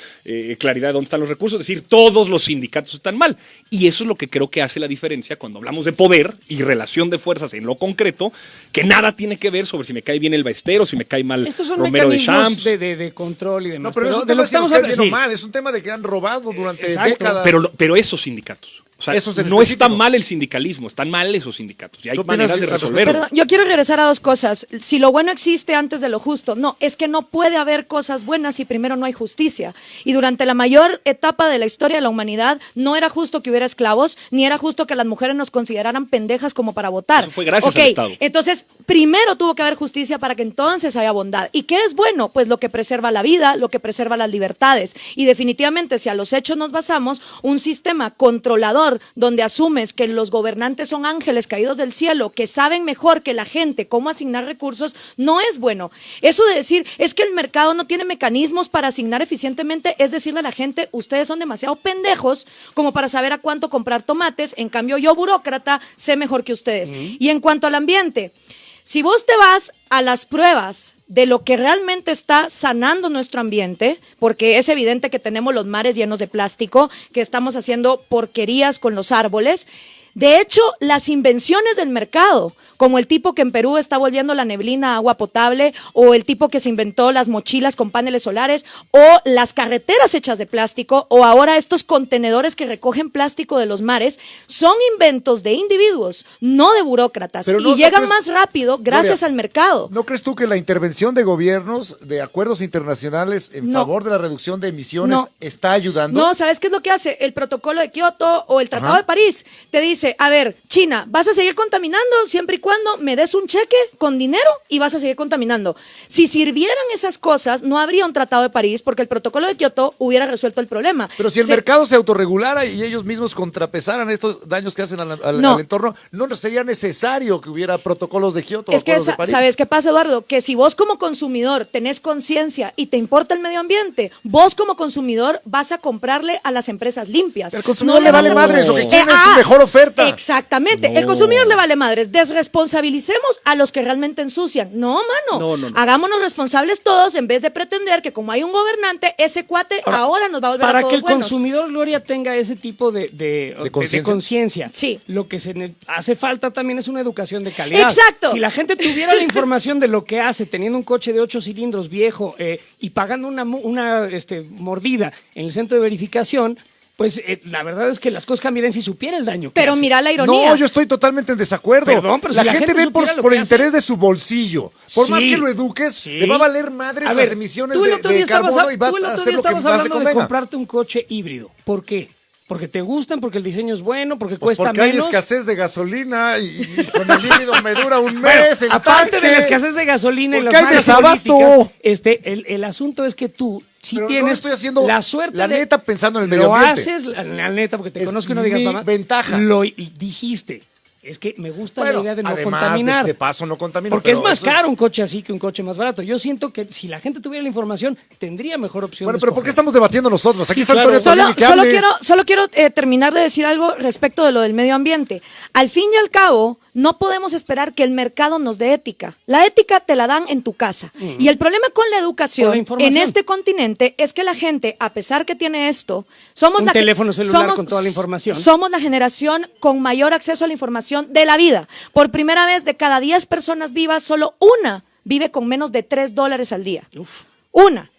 Speaker 9: claridad de dónde están los recursos, es decir, todos los sindicatos están mal. Y eso es lo que creo que hace la diferencia cuando hablamos de poder y relación de fuerzas en lo concreto, que nada tiene que ver sobre si me cae bien el Baestero, si me cae mal
Speaker 7: Estos son
Speaker 9: Romero de
Speaker 7: mecanismos
Speaker 9: Champs.
Speaker 7: de control y demás.
Speaker 6: No, pero es un
Speaker 7: de
Speaker 6: tema
Speaker 7: lo
Speaker 6: de
Speaker 7: que estamos
Speaker 6: bien o
Speaker 7: hablando.
Speaker 6: mal, es un tema de que han robado durante
Speaker 7: Exacto.
Speaker 6: décadas.
Speaker 9: Pero esos sindicatos. O sea,
Speaker 6: Esos en
Speaker 9: no está
Speaker 6: específico.
Speaker 9: mal el sindicalismo, están mal esos sindicatos. Y hay
Speaker 6: ¿Qué opinas
Speaker 9: maneras de
Speaker 6: al respecto?
Speaker 9: resolverlos.
Speaker 8: Perdón, yo quiero regresar a dos cosas. Si lo bueno existe antes de lo justo. No, es que no puede haber cosas buenas si primero no hay justicia. Y durante la mayor etapa de la historia de la humanidad, no era justo que hubiera esclavos, ni era justo que las mujeres nos consideraran pendejas como para votar.
Speaker 9: Eso fue gracias
Speaker 8: Ok,
Speaker 9: al Estado.
Speaker 8: Entonces, primero tuvo que haber justicia para que entonces haya bondad. ¿Y qué es bueno? Pues lo que preserva la vida, lo que preserva las libertades. Y definitivamente, si a los hechos nos basamos, un sistema controlador donde asumes que los gobernantes son ángeles caídos del cielo, que saben mejor que la gente cómo asignar recursos, no es bueno. Eso de decir, es que el mercado no tiene mecanismos para asignar eficientemente, es decirle a la gente, ustedes son demasiado pendejos como para saber a cuánto comprar tomates, en cambio yo, burócrata, sé mejor que ustedes. Y en cuanto al ambiente, si vos te vas a las pruebas de lo que realmente está sanando nuestro ambiente, porque es evidente que tenemos los mares llenos de plástico, que estamos haciendo porquerías con los árboles, De hecho, las invenciones del mercado, como el tipo que en Perú está volviendo la neblina agua potable, o el tipo que se inventó las mochilas con paneles solares, o las carreteras hechas de plástico, o ahora estos contenedores que recogen plástico de los mares, son inventos de individuos, no de burócratas,
Speaker 6: Pero
Speaker 8: y
Speaker 6: no
Speaker 8: llegan
Speaker 6: crees,
Speaker 8: más rápido gracias
Speaker 6: Gloria,
Speaker 8: al mercado.
Speaker 6: ¿No crees tú que la intervención de gobiernos, de acuerdos internacionales en
Speaker 8: No.
Speaker 6: favor de la reducción de emisiones
Speaker 8: No.
Speaker 6: está ayudando?
Speaker 8: No, ¿sabes qué es lo que hace? El protocolo de Kioto o el Tratado
Speaker 6: Ajá.
Speaker 8: de París te dice, a ver, China, vas a seguir contaminando siempre y cuando me des un cheque con dinero y vas a seguir contaminando. Si sirvieran esas cosas, no habría un Tratado de París porque el protocolo de Kioto hubiera resuelto el problema.
Speaker 6: Pero si el mercado se autorregulara y ellos mismos contrapesaran estos daños que hacen al entorno, no sería necesario que hubiera protocolos de Kioto o
Speaker 8: Es que,
Speaker 6: acuerdos de París.
Speaker 8: ¿sabes qué pasa, Eduardo? Que si vos como consumidor tenés conciencia y te importa el medio ambiente, vos como consumidor vas a comprarle a las empresas limpias.
Speaker 6: El consumidor
Speaker 8: No
Speaker 6: le vale
Speaker 8: vas a-
Speaker 6: madres, lo que quiere es su mejor oferta.
Speaker 8: Exactamente,
Speaker 9: No.
Speaker 8: el consumidor le vale madres. Desresponsabilicemos a los que realmente ensucian. No, mano.
Speaker 9: No.
Speaker 8: Hagámonos responsables todos en vez de pretender que como hay un gobernante, ese cuate ahora nos va a volver a
Speaker 7: Para
Speaker 8: todos
Speaker 7: que el
Speaker 8: buenos.
Speaker 7: consumidor, Gloria, tenga ese tipo de conciencia,
Speaker 8: Sí.
Speaker 7: lo que hace falta también es una educación de calidad.
Speaker 8: Exacto.
Speaker 7: Si la gente tuviera la información de lo que hace, teniendo un coche de 8 cilindros viejo y pagando una mordida en el centro de verificación, pues la verdad es que las cosas cambiarían si supiera el daño que
Speaker 8: Pero
Speaker 7: hace.
Speaker 8: mira la ironía.
Speaker 6: No, yo estoy totalmente en desacuerdo.
Speaker 7: Perdón, pero
Speaker 6: la
Speaker 7: si la
Speaker 6: gente
Speaker 7: gente
Speaker 6: ve por
Speaker 7: supiera lo
Speaker 6: el
Speaker 7: que
Speaker 6: interés
Speaker 7: hace.
Speaker 6: de su bolsillo. Por más
Speaker 7: Sí,
Speaker 6: que lo eduques,
Speaker 7: sí.
Speaker 6: le va a valer madres
Speaker 7: A
Speaker 6: las
Speaker 7: ver,
Speaker 6: emisiones
Speaker 7: tú el otro día
Speaker 6: de
Speaker 7: estabas
Speaker 6: carbono y va
Speaker 7: tú el
Speaker 6: a
Speaker 7: otro
Speaker 6: hacer
Speaker 7: día
Speaker 6: lo que
Speaker 7: estabas
Speaker 6: más le
Speaker 7: hablando de
Speaker 6: convenga.
Speaker 7: comprarte un coche híbrido. ¿Por qué? Porque te gustan, porque el diseño es bueno, porque
Speaker 6: Pues
Speaker 7: cuesta
Speaker 6: porque hay
Speaker 7: menos.
Speaker 6: escasez de gasolina y con el híbrido me dura un
Speaker 7: Bueno,
Speaker 6: mes. el
Speaker 7: aparte
Speaker 6: tanque.
Speaker 7: de la escasez de gasolina y las
Speaker 6: Porque hay
Speaker 7: malas
Speaker 6: desabasto.
Speaker 7: políticas, el asunto es que tú sí
Speaker 6: Pero no
Speaker 7: tienes
Speaker 6: estoy haciendo
Speaker 7: la suerte
Speaker 6: la
Speaker 7: de-
Speaker 6: neta pensando en el medio
Speaker 7: lo
Speaker 6: ambiente.
Speaker 7: haces, la neta, porque te
Speaker 6: Es
Speaker 7: conozco y no digas
Speaker 6: mi
Speaker 7: mamá.
Speaker 6: ventaja.
Speaker 7: Lo dijiste. Es que me gusta
Speaker 6: Bueno,
Speaker 7: la idea de no
Speaker 6: además
Speaker 7: contaminar.
Speaker 6: de paso no contamina.
Speaker 7: Porque es
Speaker 6: pero
Speaker 7: más
Speaker 6: eso
Speaker 7: caro un coche así que un coche más barato. Yo siento que si la gente tuviera la información, tendría mejor opción.
Speaker 6: Bueno,
Speaker 7: de
Speaker 6: pero ¿por qué
Speaker 7: escoger.
Speaker 6: estamos debatiendo nosotros? Aquí
Speaker 9: Sí,
Speaker 6: está
Speaker 9: claro.
Speaker 6: Antonio Solini, que hable.
Speaker 8: Solo quiero terminar de decir algo respecto de lo del medio ambiente. Al fin y al cabo, no podemos esperar que el mercado nos dé ética. La ética te la dan en tu casa. Y el problema con la
Speaker 7: Con
Speaker 8: educación
Speaker 7: la información.
Speaker 8: en este continente es que la gente, a pesar que tiene esto, somos
Speaker 7: Un
Speaker 8: la
Speaker 7: teléfono celular con toda la información.
Speaker 8: Somos la generación con mayor acceso a la información de la vida. Por primera vez, de cada 10 personas vivas, solo una vive con menos de $3 al día. Una.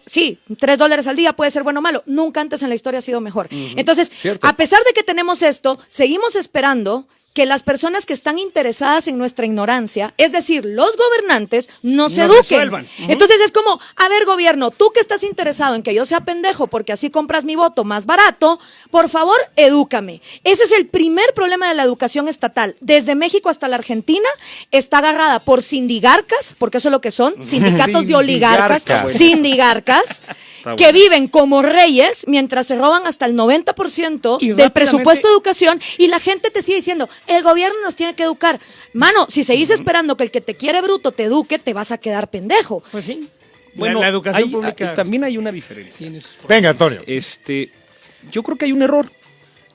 Speaker 8: Sí, $3 al día puede ser bueno o malo. Nunca antes en la historia ha sido mejor. Entonces,
Speaker 6: Cierto.
Speaker 8: a pesar de que tenemos esto, seguimos esperando que las personas que están interesadas en nuestra ignorancia, es decir, los gobernantes, nos eduquen.
Speaker 7: resuelvan.
Speaker 8: Entonces es como, a ver, gobierno, tú que estás interesado en que yo sea pendejo porque así compras mi voto más barato, por favor, edúcame. Ese es el primer problema de la educación estatal. Desde México hasta la Argentina está agarrada por sindigarcas, porque eso es lo que son, sindicatos de oligarcas,
Speaker 6: Sindigarcas.
Speaker 8: sindigarcas,
Speaker 9: Está
Speaker 8: que
Speaker 9: bueno.
Speaker 8: viven como reyes mientras se roban hasta el 90%
Speaker 7: Y
Speaker 8: del
Speaker 7: rápidamente-
Speaker 8: presupuesto de educación y la gente te sigue diciendo, el gobierno nos tiene que educar. Mano, si seguís esperando que el que te quiere bruto te eduque, te vas a quedar pendejo.
Speaker 7: Pues sí.
Speaker 9: Bueno,
Speaker 7: la educación
Speaker 9: hay-
Speaker 7: pública
Speaker 9: también hay una diferencia.
Speaker 7: tiene sus problemas.
Speaker 6: Venga, Antonio.
Speaker 9: Yo creo que hay un error.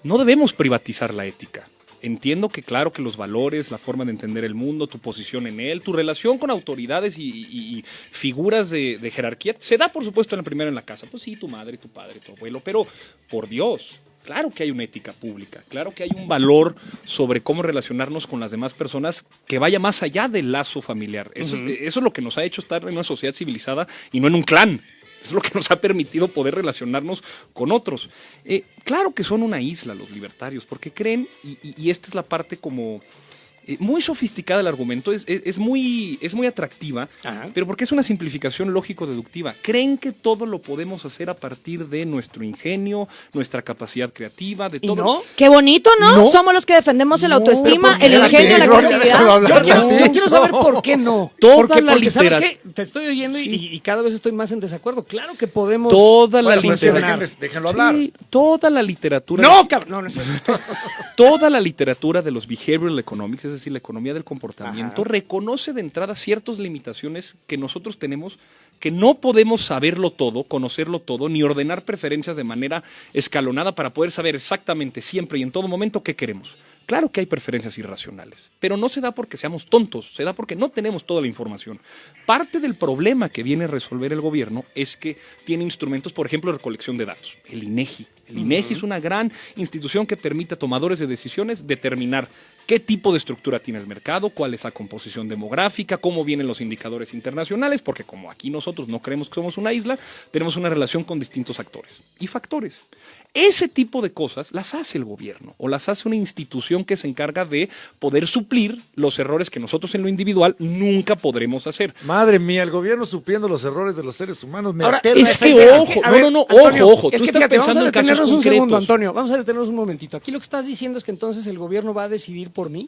Speaker 9: No debemos privatizar la ética. Entiendo que claro que los valores, la forma de entender el mundo, tu posición en él, tu relación con autoridades y figuras de jerarquía, se da por supuesto en la casa. Pues sí, tu madre, tu padre, tu abuelo, pero por Dios, claro que hay una ética pública, claro que hay un valor sobre cómo relacionarnos con las demás personas que vaya más allá del lazo familiar. Eso es lo que nos ha hecho estar en una sociedad civilizada y no en un clan. Es lo que nos ha permitido poder relacionarnos con otros. Claro que son una isla los libertarios, porque creen, y esta es la parte como muy sofisticada del argumento, es muy atractiva,
Speaker 7: Ajá.
Speaker 9: pero porque es una simplificación lógico-deductiva. Creen que todo lo podemos hacer a partir de nuestro ingenio, nuestra capacidad creativa, de
Speaker 7: ¿Y
Speaker 9: todo.
Speaker 7: no?
Speaker 8: Qué bonito, ¿no?
Speaker 6: No.
Speaker 8: Somos los que defendemos el autoestima,
Speaker 6: pero
Speaker 8: el
Speaker 6: ¿por qué?
Speaker 8: ingenio, la
Speaker 6: Gloria,
Speaker 8: creatividad.
Speaker 6: déjalo hablar.
Speaker 7: Yo quiero saber por qué no.
Speaker 9: Toda
Speaker 7: porque,
Speaker 9: la
Speaker 7: porque ¿sabes
Speaker 9: literatura-
Speaker 7: qué? Te estoy oyendo y cada vez estoy más en desacuerdo. Claro que podemos.
Speaker 9: Toda la
Speaker 6: Bueno, pues sí,
Speaker 9: literatura.
Speaker 6: déjenlo hablar.
Speaker 9: Sí, toda la literatura.
Speaker 7: No, cabrón. No, no es cierto.
Speaker 9: Toda la literatura de los behavioral economics, es decir, la economía del comportamiento, reconoce de entrada ciertas limitaciones que nosotros tenemos, que no podemos saberlo todo, conocerlo todo, ni ordenar preferencias de manera escalonada para poder saber exactamente siempre y en todo momento qué queremos. Claro que hay preferencias irracionales, pero no se da porque seamos tontos, se da porque no tenemos toda la información. Parte del problema que viene a resolver el gobierno es que tiene instrumentos, por ejemplo, de recolección de datos, el INEGI, El INEGI es una gran institución que permite a tomadores de decisiones determinar qué tipo de estructura tiene el mercado, cuál es la composición demográfica, cómo vienen los indicadores internacionales, porque como aquí nosotros no creemos que somos una isla, tenemos una relación con distintos actores y factores. Ese tipo de cosas las hace el gobierno o las hace una institución que se encarga de poder suplir los errores que nosotros en lo individual nunca podremos hacer.
Speaker 6: Madre mía, el gobierno supliendo los errores de los seres humanos. Me
Speaker 7: Ahora,
Speaker 6: aterra
Speaker 9: es
Speaker 6: esa
Speaker 9: que
Speaker 6: idea.
Speaker 9: ojo,
Speaker 7: Antonio,
Speaker 9: ojo.
Speaker 7: Es
Speaker 9: Tú
Speaker 7: que
Speaker 9: estás
Speaker 7: fíjate,
Speaker 9: pensando en casos
Speaker 7: detenernos un
Speaker 9: concretos.
Speaker 7: segundo, Antonio. Vamos a detenernos un momentito. Aquí lo que estás diciendo es que entonces el gobierno va a decidir por mí.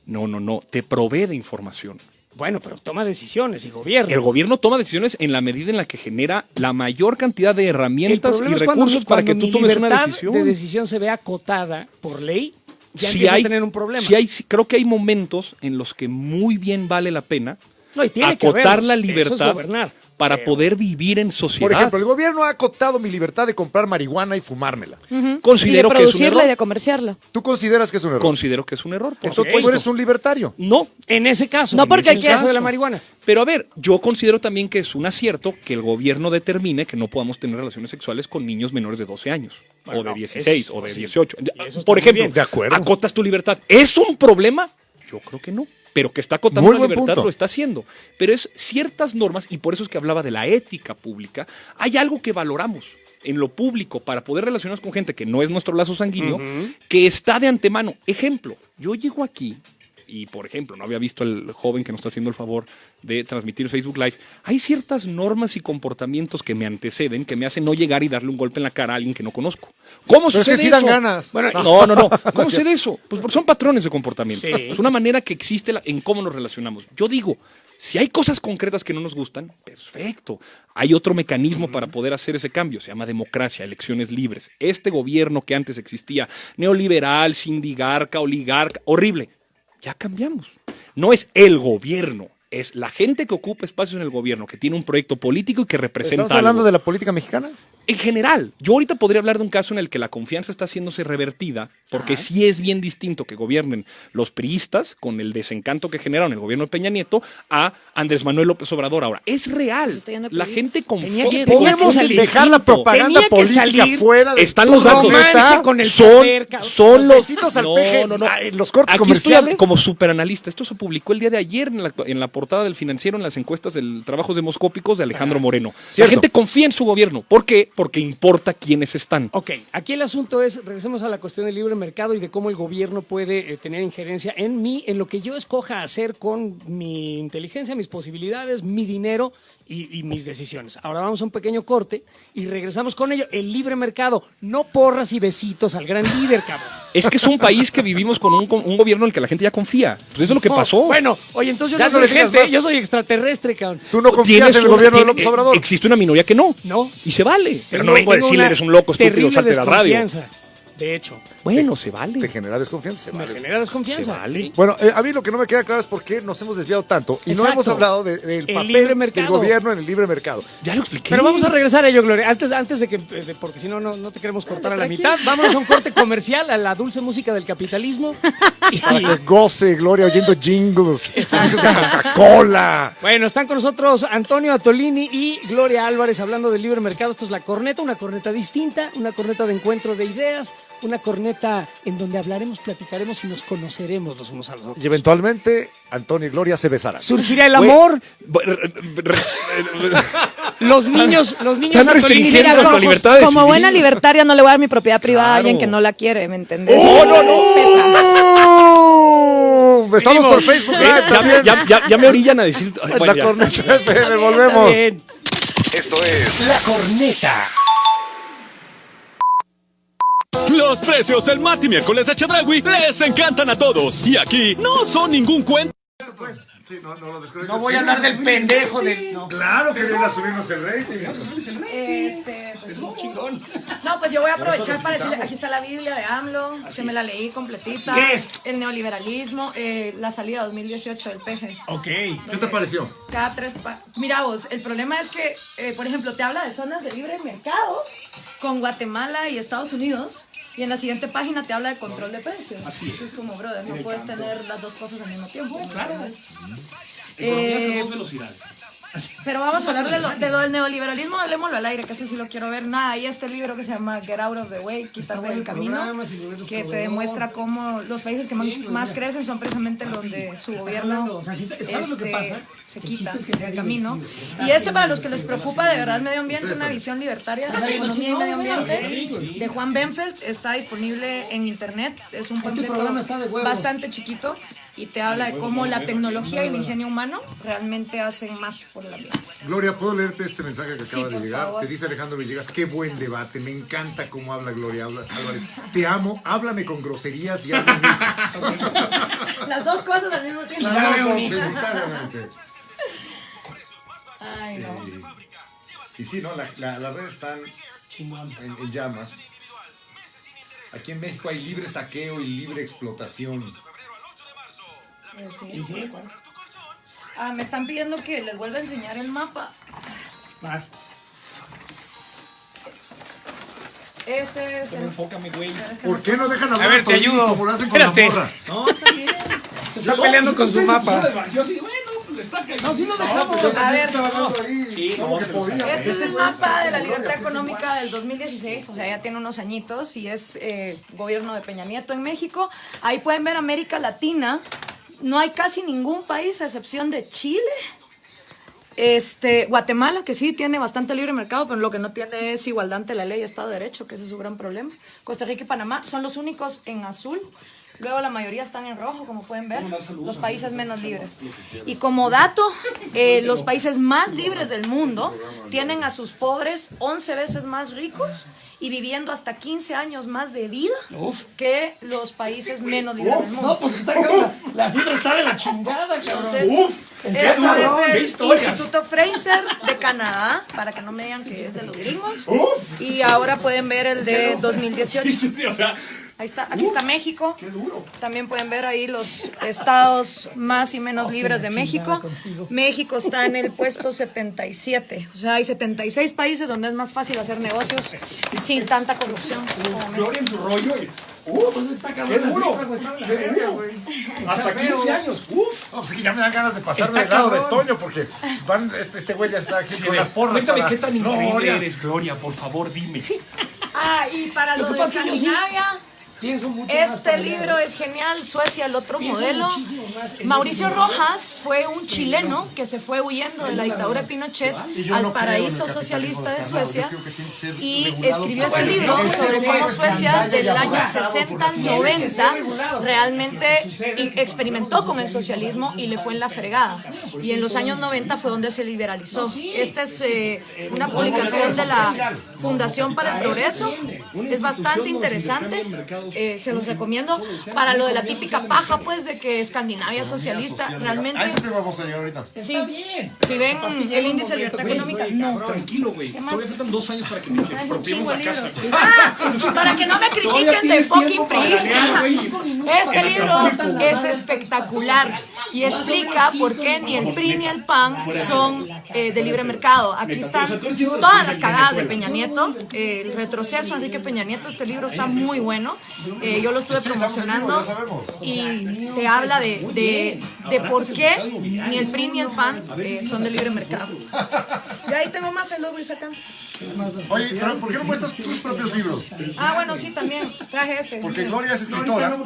Speaker 9: No. Te provee de información.
Speaker 7: Bueno, pero toma decisiones y gobierno.
Speaker 9: El gobierno toma decisiones en la medida en la que genera la mayor cantidad de
Speaker 7: El
Speaker 9: herramientas y
Speaker 7: problema es
Speaker 9: recursos para que tú tomes una decisión.
Speaker 7: de decisión se ve acotada por ley. Ya
Speaker 9: Si
Speaker 7: empieza
Speaker 9: hay,
Speaker 7: a tener un problema.
Speaker 9: creo que hay momentos en los que muy bien vale la pena
Speaker 7: No, y tiene que
Speaker 9: acotar
Speaker 7: haberlos.
Speaker 9: la
Speaker 7: Eso es
Speaker 9: libertad
Speaker 7: gobernar.
Speaker 9: para
Speaker 7: Pero-
Speaker 9: poder vivir en sociedad.
Speaker 6: Por ejemplo, el gobierno ha acotado mi libertad de comprar marihuana y fumármela.
Speaker 9: Considero
Speaker 8: y de
Speaker 9: que es un
Speaker 8: producirla y
Speaker 9: error.
Speaker 8: de comerciarla.
Speaker 6: ¿Tú consideras que es un error?
Speaker 9: Considero que es un error. Por
Speaker 6: Entonces tú
Speaker 9: supuesto.
Speaker 6: eres un libertario.
Speaker 9: No,
Speaker 7: En ese caso.
Speaker 8: No, porque
Speaker 7: en el
Speaker 8: aquí
Speaker 7: caso
Speaker 8: es-
Speaker 7: de la marihuana.
Speaker 9: pero a ver, yo considero también que es un acierto que el gobierno determine que no podamos tener relaciones sexuales con niños menores de 12 años,
Speaker 7: Bueno,
Speaker 9: o de
Speaker 7: no,
Speaker 9: 16,
Speaker 7: eso
Speaker 9: o de
Speaker 7: sí.
Speaker 9: 18.
Speaker 7: Y eso está
Speaker 9: Por
Speaker 7: muy
Speaker 9: ejemplo,
Speaker 7: bien.
Speaker 6: De acuerdo.
Speaker 9: acotas tu libertad. ¿Es un problema? Yo creo que no. Pero que está acotando
Speaker 6: Muy
Speaker 9: la
Speaker 6: buen
Speaker 9: libertad
Speaker 6: punto.
Speaker 9: lo está haciendo. Pero es ciertas normas, y por eso es que hablaba de la ética pública. Hay algo que valoramos en lo público para poder relacionarnos con gente que no es nuestro lazo sanguíneo, que está de antemano. Ejemplo, yo llego aquí y, por ejemplo, no había visto al joven que nos está haciendo el favor de transmitir Facebook Live. Hay ciertas normas y comportamientos que me anteceden, que me hacen no llegar y darle un golpe en la cara a alguien que no conozco. ¿Cómo
Speaker 6: Pero es
Speaker 9: sucede
Speaker 6: que sí dan
Speaker 9: eso?
Speaker 6: ganas.
Speaker 9: Bueno, no. ¿Cómo sucede eso? Pues porque son patrones de comportamiento.
Speaker 7: Sí.
Speaker 9: Es una manera que existe en cómo nos relacionamos. Yo digo, si hay cosas concretas que no nos gustan, perfecto. Hay otro mecanismo para poder hacer ese cambio. Se llama democracia, elecciones libres. Este gobierno que antes existía, neoliberal, sindigarca, oligarca, horrible. Ya cambiamos. No es el gobierno, es la gente que ocupa espacios en el gobierno, que tiene un proyecto político y que representa
Speaker 6: ¿Estamos hablando
Speaker 9: algo.
Speaker 6: de la política mexicana?
Speaker 9: En general, yo ahorita podría hablar de un caso en el que la confianza está haciéndose revertida, porque sí es bien distinto que gobiernen los priistas, con el desencanto que generaron el gobierno de Peña Nieto, a Andrés Manuel López Obrador ahora. Es real.
Speaker 8: está yendo de
Speaker 9: La
Speaker 8: priistas.
Speaker 9: gente confía.
Speaker 7: Tenía
Speaker 6: ¿Podemos
Speaker 7: que
Speaker 6: dejar la propaganda
Speaker 7: Tenía que
Speaker 6: política
Speaker 7: salir.
Speaker 6: fuera de
Speaker 9: Están los datos.
Speaker 7: Romance con el
Speaker 9: son,
Speaker 7: poder, cabrón.
Speaker 9: son los
Speaker 6: besitos al peje en los cortes
Speaker 9: Aquí
Speaker 6: comerciales.
Speaker 9: estoy como superanalista. Esto se publicó el día de ayer en la portada del Financiero, en las encuestas del trabajos demoscópicos de Alejandro Moreno.
Speaker 6: Cierto.
Speaker 9: La gente confía en su gobierno. ¿Por qué? Porque importa quiénes están.
Speaker 7: Ok, aquí el asunto es, regresemos a la cuestión del libre mercado y de cómo el gobierno puede tener injerencia en mí, en lo que yo escoja hacer con mi inteligencia, mis posibilidades, mi dinero y mis decisiones. Ahora vamos a un pequeño corte y regresamos con ello. El libre mercado, no porras y besitos al gran líder, cabrón.
Speaker 9: Es que es un país que vivimos con un gobierno en el que la gente ya confía. Pues eso es lo que
Speaker 7: No,
Speaker 9: pasó.
Speaker 7: Bueno, oye, entonces yo
Speaker 6: Ya
Speaker 7: no
Speaker 6: no
Speaker 7: soy
Speaker 6: le digas
Speaker 7: gente,
Speaker 6: más.
Speaker 7: yo soy extraterrestre, cabrón.
Speaker 6: Tú no confías
Speaker 9: Tienes
Speaker 6: en el
Speaker 9: una-
Speaker 6: gobierno de
Speaker 9: tiene-
Speaker 6: López Obrador.
Speaker 9: Existe una minoría que no.
Speaker 7: No.
Speaker 9: Y se vale. Pero no
Speaker 7: Tengo-
Speaker 9: vengo a
Speaker 7: tengo
Speaker 9: decirle,
Speaker 7: una
Speaker 9: eres un loco, estúpido,
Speaker 7: terrible
Speaker 9: salte de la radio.
Speaker 7: desconfianza. De hecho,
Speaker 9: Bueno, se vale.
Speaker 6: Te genera desconfianza. Se
Speaker 7: me
Speaker 6: vale.
Speaker 7: genera desconfianza.
Speaker 9: Se vale.
Speaker 6: Bueno, a mí lo que no me queda claro es por qué nos hemos desviado tanto y no
Speaker 7: Exacto.
Speaker 6: hemos hablado del
Speaker 7: El
Speaker 6: papel
Speaker 7: libre
Speaker 6: del
Speaker 7: mercado.
Speaker 6: gobierno en el libre mercado.
Speaker 9: Ya lo expliqué.
Speaker 7: Pero vamos a regresar a ello, Gloria. Antes de que, porque si no, no te queremos cortar a la mitad. Vámonos a un corte comercial, a la dulce música del capitalismo.
Speaker 6: Para
Speaker 7: Y,
Speaker 6: que goce Gloria oyendo jingles. Anuncios de Coca-Cola.
Speaker 7: bueno, están con nosotros Antonio Atolini y Gloria Álvarez hablando del libre mercado. Esto es La Corneta, una corneta distinta, una corneta de encuentro de ideas, una corneta en donde hablaremos, platicaremos y nos conoceremos los unos a los
Speaker 6: Y
Speaker 7: otros.
Speaker 6: eventualmente Antonio y Gloria se besarán.
Speaker 7: Surgirá el amor, los niños
Speaker 9: Están
Speaker 7: Atolini
Speaker 9: restringiendo
Speaker 7: dirán,
Speaker 9: nuestra
Speaker 7: "Rojos".
Speaker 9: libertad de
Speaker 8: Como
Speaker 9: decidir.
Speaker 8: buena libertaria no le voy a dar mi propiedad privada a
Speaker 9: Claro.
Speaker 8: alguien que no la quiere, ¿me entendés?
Speaker 9: ¡Oh, no, no!
Speaker 6: Estamos por Facebook Live también.
Speaker 9: Ya me orillan a decir. Ay, bueno,
Speaker 6: La
Speaker 9: ya.
Speaker 6: corneta FM, volvemos.
Speaker 7: Bien.
Speaker 10: Esto es La Corneta.
Speaker 11: Los precios del martes y miércoles de Chedraui les encantan a todos. Y aquí no son ningún cuento.
Speaker 7: No voy a hablar del pendejo del. No.
Speaker 6: Claro que viene a subirnos el rating.
Speaker 8: Pues sí. No, pues yo voy a aprovechar para decirle, aquí está la Biblia de AMLO, que me la leí completita.
Speaker 7: ¿Qué es?
Speaker 8: El neoliberalismo, la salida 2018 del PG.
Speaker 7: Ok.
Speaker 6: ¿Qué te pareció?
Speaker 8: Cada Mira vos, el problema es que, por ejemplo, te habla de zonas de libre mercado con Guatemala y Estados Unidos. Y en la siguiente página te habla de control de precios. Así es. Entonces, como, brother, no puedes tener las dos cosas al mismo tiempo. Claro.
Speaker 9: Economías a dos velocidades.
Speaker 8: Pero vamos a hablar de lo del neoliberalismo, hablemoslo al aire, que eso sí lo quiero ver. Nada, hay este libro que se llama Get Out of the Way, Quítate del camino, que te demuestra cómo los países que más crecen son precisamente los de su gobierno se quita del camino. Y para los que les preocupa de verdad el medio ambiente, una visión libertaria de la economía y medio ambiente, de Juan Benfeld, está disponible en internet. Es un panfleto bastante chiquito y te habla de cómo la tecnología y el ingenio humano realmente hacen más por el ambiente.
Speaker 6: Gloria, ¿puedo leerte este mensaje que acaba de llegar?
Speaker 8: Favor.
Speaker 6: Te dice Alejandro Villegas, qué buen debate, me encanta cómo habla Gloria Álvarez. Te amo, háblame con groserías y hazme
Speaker 8: Las dos cosas al mismo tiempo.
Speaker 6: Simultáneamente.
Speaker 8: Ay, no.
Speaker 6: Y sí, ¿no? Las redes están en llamas. Aquí en México hay libre saqueo y libre explotación.
Speaker 8: Sí. Me están pidiendo que les vuelva a enseñar el mapa.
Speaker 7: Más.
Speaker 8: Este es el...
Speaker 9: Enfócame, güey.
Speaker 6: ¿Por qué no dejan hablar
Speaker 7: A ver, te ayudo.
Speaker 6: como lo hacen con
Speaker 7: Espérate.
Speaker 6: la morra?
Speaker 9: No, está bien.
Speaker 7: Se está peleando con su mapa.
Speaker 9: Yo así, bueno, le está cayendo.
Speaker 7: No, sí lo dejamos.
Speaker 8: A ver,
Speaker 9: Sí,
Speaker 6: ¿Cómo que podía?
Speaker 8: este es el mapa de la libertad económica del 2016, o sea, ya tiene unos añitos y es gobierno de Peña Nieto en México. Ahí pueden ver América Latina. No hay casi ningún país a excepción de Chile. Guatemala, que sí tiene bastante libre mercado, pero lo que no tiene es igualdad ante la ley y Estado de Derecho, que ese es su gran problema. Costa Rica y Panamá son los únicos en azul. Luego la mayoría están en rojo, como pueden ver, los países menos libres. Y como dato, los países más libres del mundo tienen a sus pobres 11 veces más ricos y viviendo hasta 15 años más de vida que los países menos libres del mundo.
Speaker 7: No, pues la cifra está de la chingada, cabrón.
Speaker 8: Entonces, esto es el Instituto Fraser de Canadá, para que no me digan que es de los gringos. Y ahora pueden ver el de 2018. Ahí está, aquí está México. También pueden ver ahí los estados más y menos libres de México. México está en el puesto 77. O sea, hay 76 países donde es más fácil hacer negocios sin tanta corrupción.
Speaker 9: Gloria en su rollo.
Speaker 7: ¡Qué
Speaker 9: duro! Hasta 15 años.
Speaker 6: No, pues que ya me dan ganas de pasarme al lado de Toño, porque este güey ya está aquí con las porras.
Speaker 9: Cuéntame qué tan increíble eres, Gloria, por favor, dime.
Speaker 8: Y para lo de Escandinavia... Este libro es genial, Suecia, el otro modelo. Mauricio Rojas fue un chileno que se fue huyendo de la dictadura de Pinochet al paraíso socialista de Suecia y escribió este libro sobre cómo Suecia del año 60 al 90 realmente experimentó con el socialismo y le fue en la fregada. Y en los años 90 fue donde se liberalizó. Esta es una publicación de la Fundación para el Progreso. Es bastante interesante. Se los recomiendo para lo de la típica paja, pues, de que Escandinavia es socialista. Realmente.
Speaker 6: A ese tema vamos a llegar ahorita.
Speaker 8: Sí, si ven el índice de libertad económica, no.
Speaker 9: Tranquilo, güey. Todavía faltan 2 años para que me expropiemos la casa.
Speaker 8: Para que no me critiquen de fucking priista. Este libro es espectacular y explica por qué ni el PRI ni el PAN son de libre mercado. Aquí están todas las cagadas de Peña Nieto, el retroceso de Enrique Peña Nieto. Este libro está muy bueno. Yo lo estuve promocionando y te habla de por qué ni el PRI ni el PAN son de libre mercado. Y ahí tengo más, ahí lo voy sacando.
Speaker 6: Oye, pero ¿por qué no muestras tus propios libros?
Speaker 8: Bueno, sí, también traje este.
Speaker 6: Porque Gloria es escritora.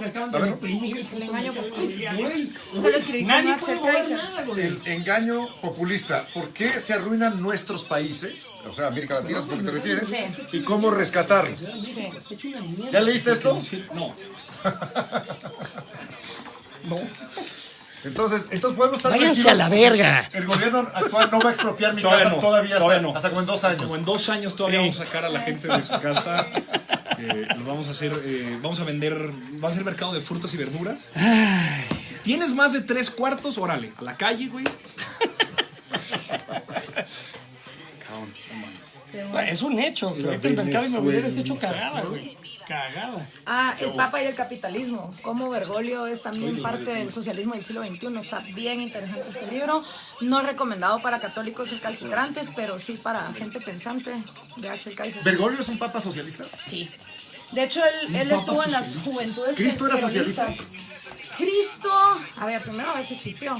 Speaker 8: El engaño populista. Se lo escribí con Axel Kaiser.
Speaker 6: El engaño populista. ¿Por qué se arruinan nuestros países? O sea, América Latina, ¿a qué te refieres?
Speaker 8: Sí.
Speaker 6: ¿Y cómo rescatarlos?
Speaker 8: Sí.
Speaker 6: ¿Ya leíste esto?
Speaker 9: No.
Speaker 6: Entonces podemos estar
Speaker 7: Váyanse a la verga.
Speaker 6: El gobierno actual no va a expropiar mi
Speaker 9: Todavía
Speaker 6: casa
Speaker 9: no,
Speaker 6: todavía
Speaker 9: no.
Speaker 6: hasta como en 2 años.
Speaker 9: Como en 2 años todavía vamos a sacar a la gente de su casa. Lo vamos a hacer, vamos a vender, va a ser mercado de frutas y verduras. Si tienes más de 3/4, órale, a la calle, güey.
Speaker 7: Es un hecho. Que ahorita el mercado inmobiliario está hecho cagada, güey. Cagada.
Speaker 8: El Papa y el capitalismo. Cómo Bergoglio es también parte del socialismo del siglo XXI. Está bien interesante este libro. No es recomendado para católicos recalcitrantes, pero sí para gente pensante, de Axel Kaiser.
Speaker 6: ¿Bergoglio es un papa socialista?
Speaker 8: Sí. De hecho, él estuvo en las juventudes
Speaker 6: ¿Cristo era
Speaker 8: peronistas.
Speaker 6: socialista?
Speaker 5: Cristo, a ver, primero a ver si existió.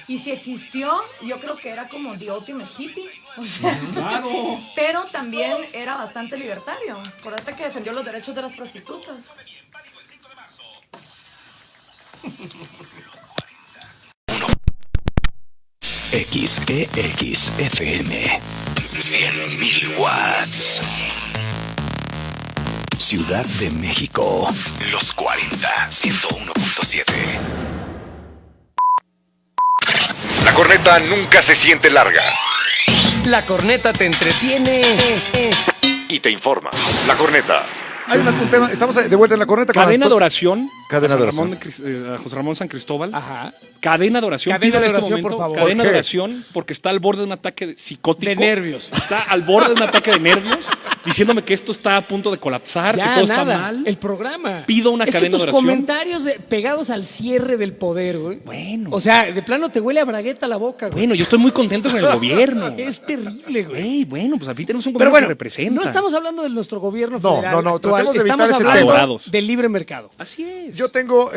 Speaker 5: Y si existió, yo creo que era como the ultimate hippie. O sea,
Speaker 9: Claro.
Speaker 5: pero también era bastante libertario. Acuérdate que defendió los derechos de las prostitutas.
Speaker 10: XEXFM 100.000 watts. Ciudad de México, Los 40, 101.7. La corneta nunca se siente larga.
Speaker 7: La corneta te entretiene
Speaker 10: Y te informa. La corneta.
Speaker 6: Hay un tema, estamos de vuelta en la corneta.
Speaker 9: Cadena de oración.
Speaker 6: Cadena de oración.
Speaker 9: A José Ramón San Cristóbal.
Speaker 7: Ajá.
Speaker 9: Cadena de oración.
Speaker 7: Cadena
Speaker 9: Pido
Speaker 7: de
Speaker 9: en este
Speaker 7: oración,
Speaker 9: momento,
Speaker 7: por favor.
Speaker 9: cadena
Speaker 6: ¿Por
Speaker 9: de
Speaker 6: qué?
Speaker 9: oración porque está al borde de un ataque psicótico.
Speaker 7: De nervios.
Speaker 9: Está al borde de un ataque de nervios, diciéndome que esto está a punto de colapsar,
Speaker 7: Ya,
Speaker 9: que todo
Speaker 7: nada,
Speaker 9: está mal.
Speaker 7: el programa.
Speaker 9: Pido una
Speaker 7: es
Speaker 9: cadena
Speaker 7: que tus
Speaker 9: de oración.
Speaker 7: comentarios pegados al cierre del poder, güey.
Speaker 9: Bueno.
Speaker 7: O sea, de plano te huele a bragueta la boca, güey.
Speaker 9: Bueno, yo estoy muy contento con el gobierno.
Speaker 7: Es terrible, güey.
Speaker 9: Güey, bueno, pues aquí tenemos un
Speaker 7: Pero
Speaker 9: gobierno
Speaker 7: bueno,
Speaker 9: que representa.
Speaker 7: no estamos hablando de nuestro gobierno
Speaker 6: No,
Speaker 7: federal.
Speaker 6: no,
Speaker 7: actual.
Speaker 6: tratemos de evitar
Speaker 7: Estamos
Speaker 6: ese
Speaker 7: hablando
Speaker 9: tema. Adorados.
Speaker 7: del libre mercado.
Speaker 9: Así es.
Speaker 6: Yo tengo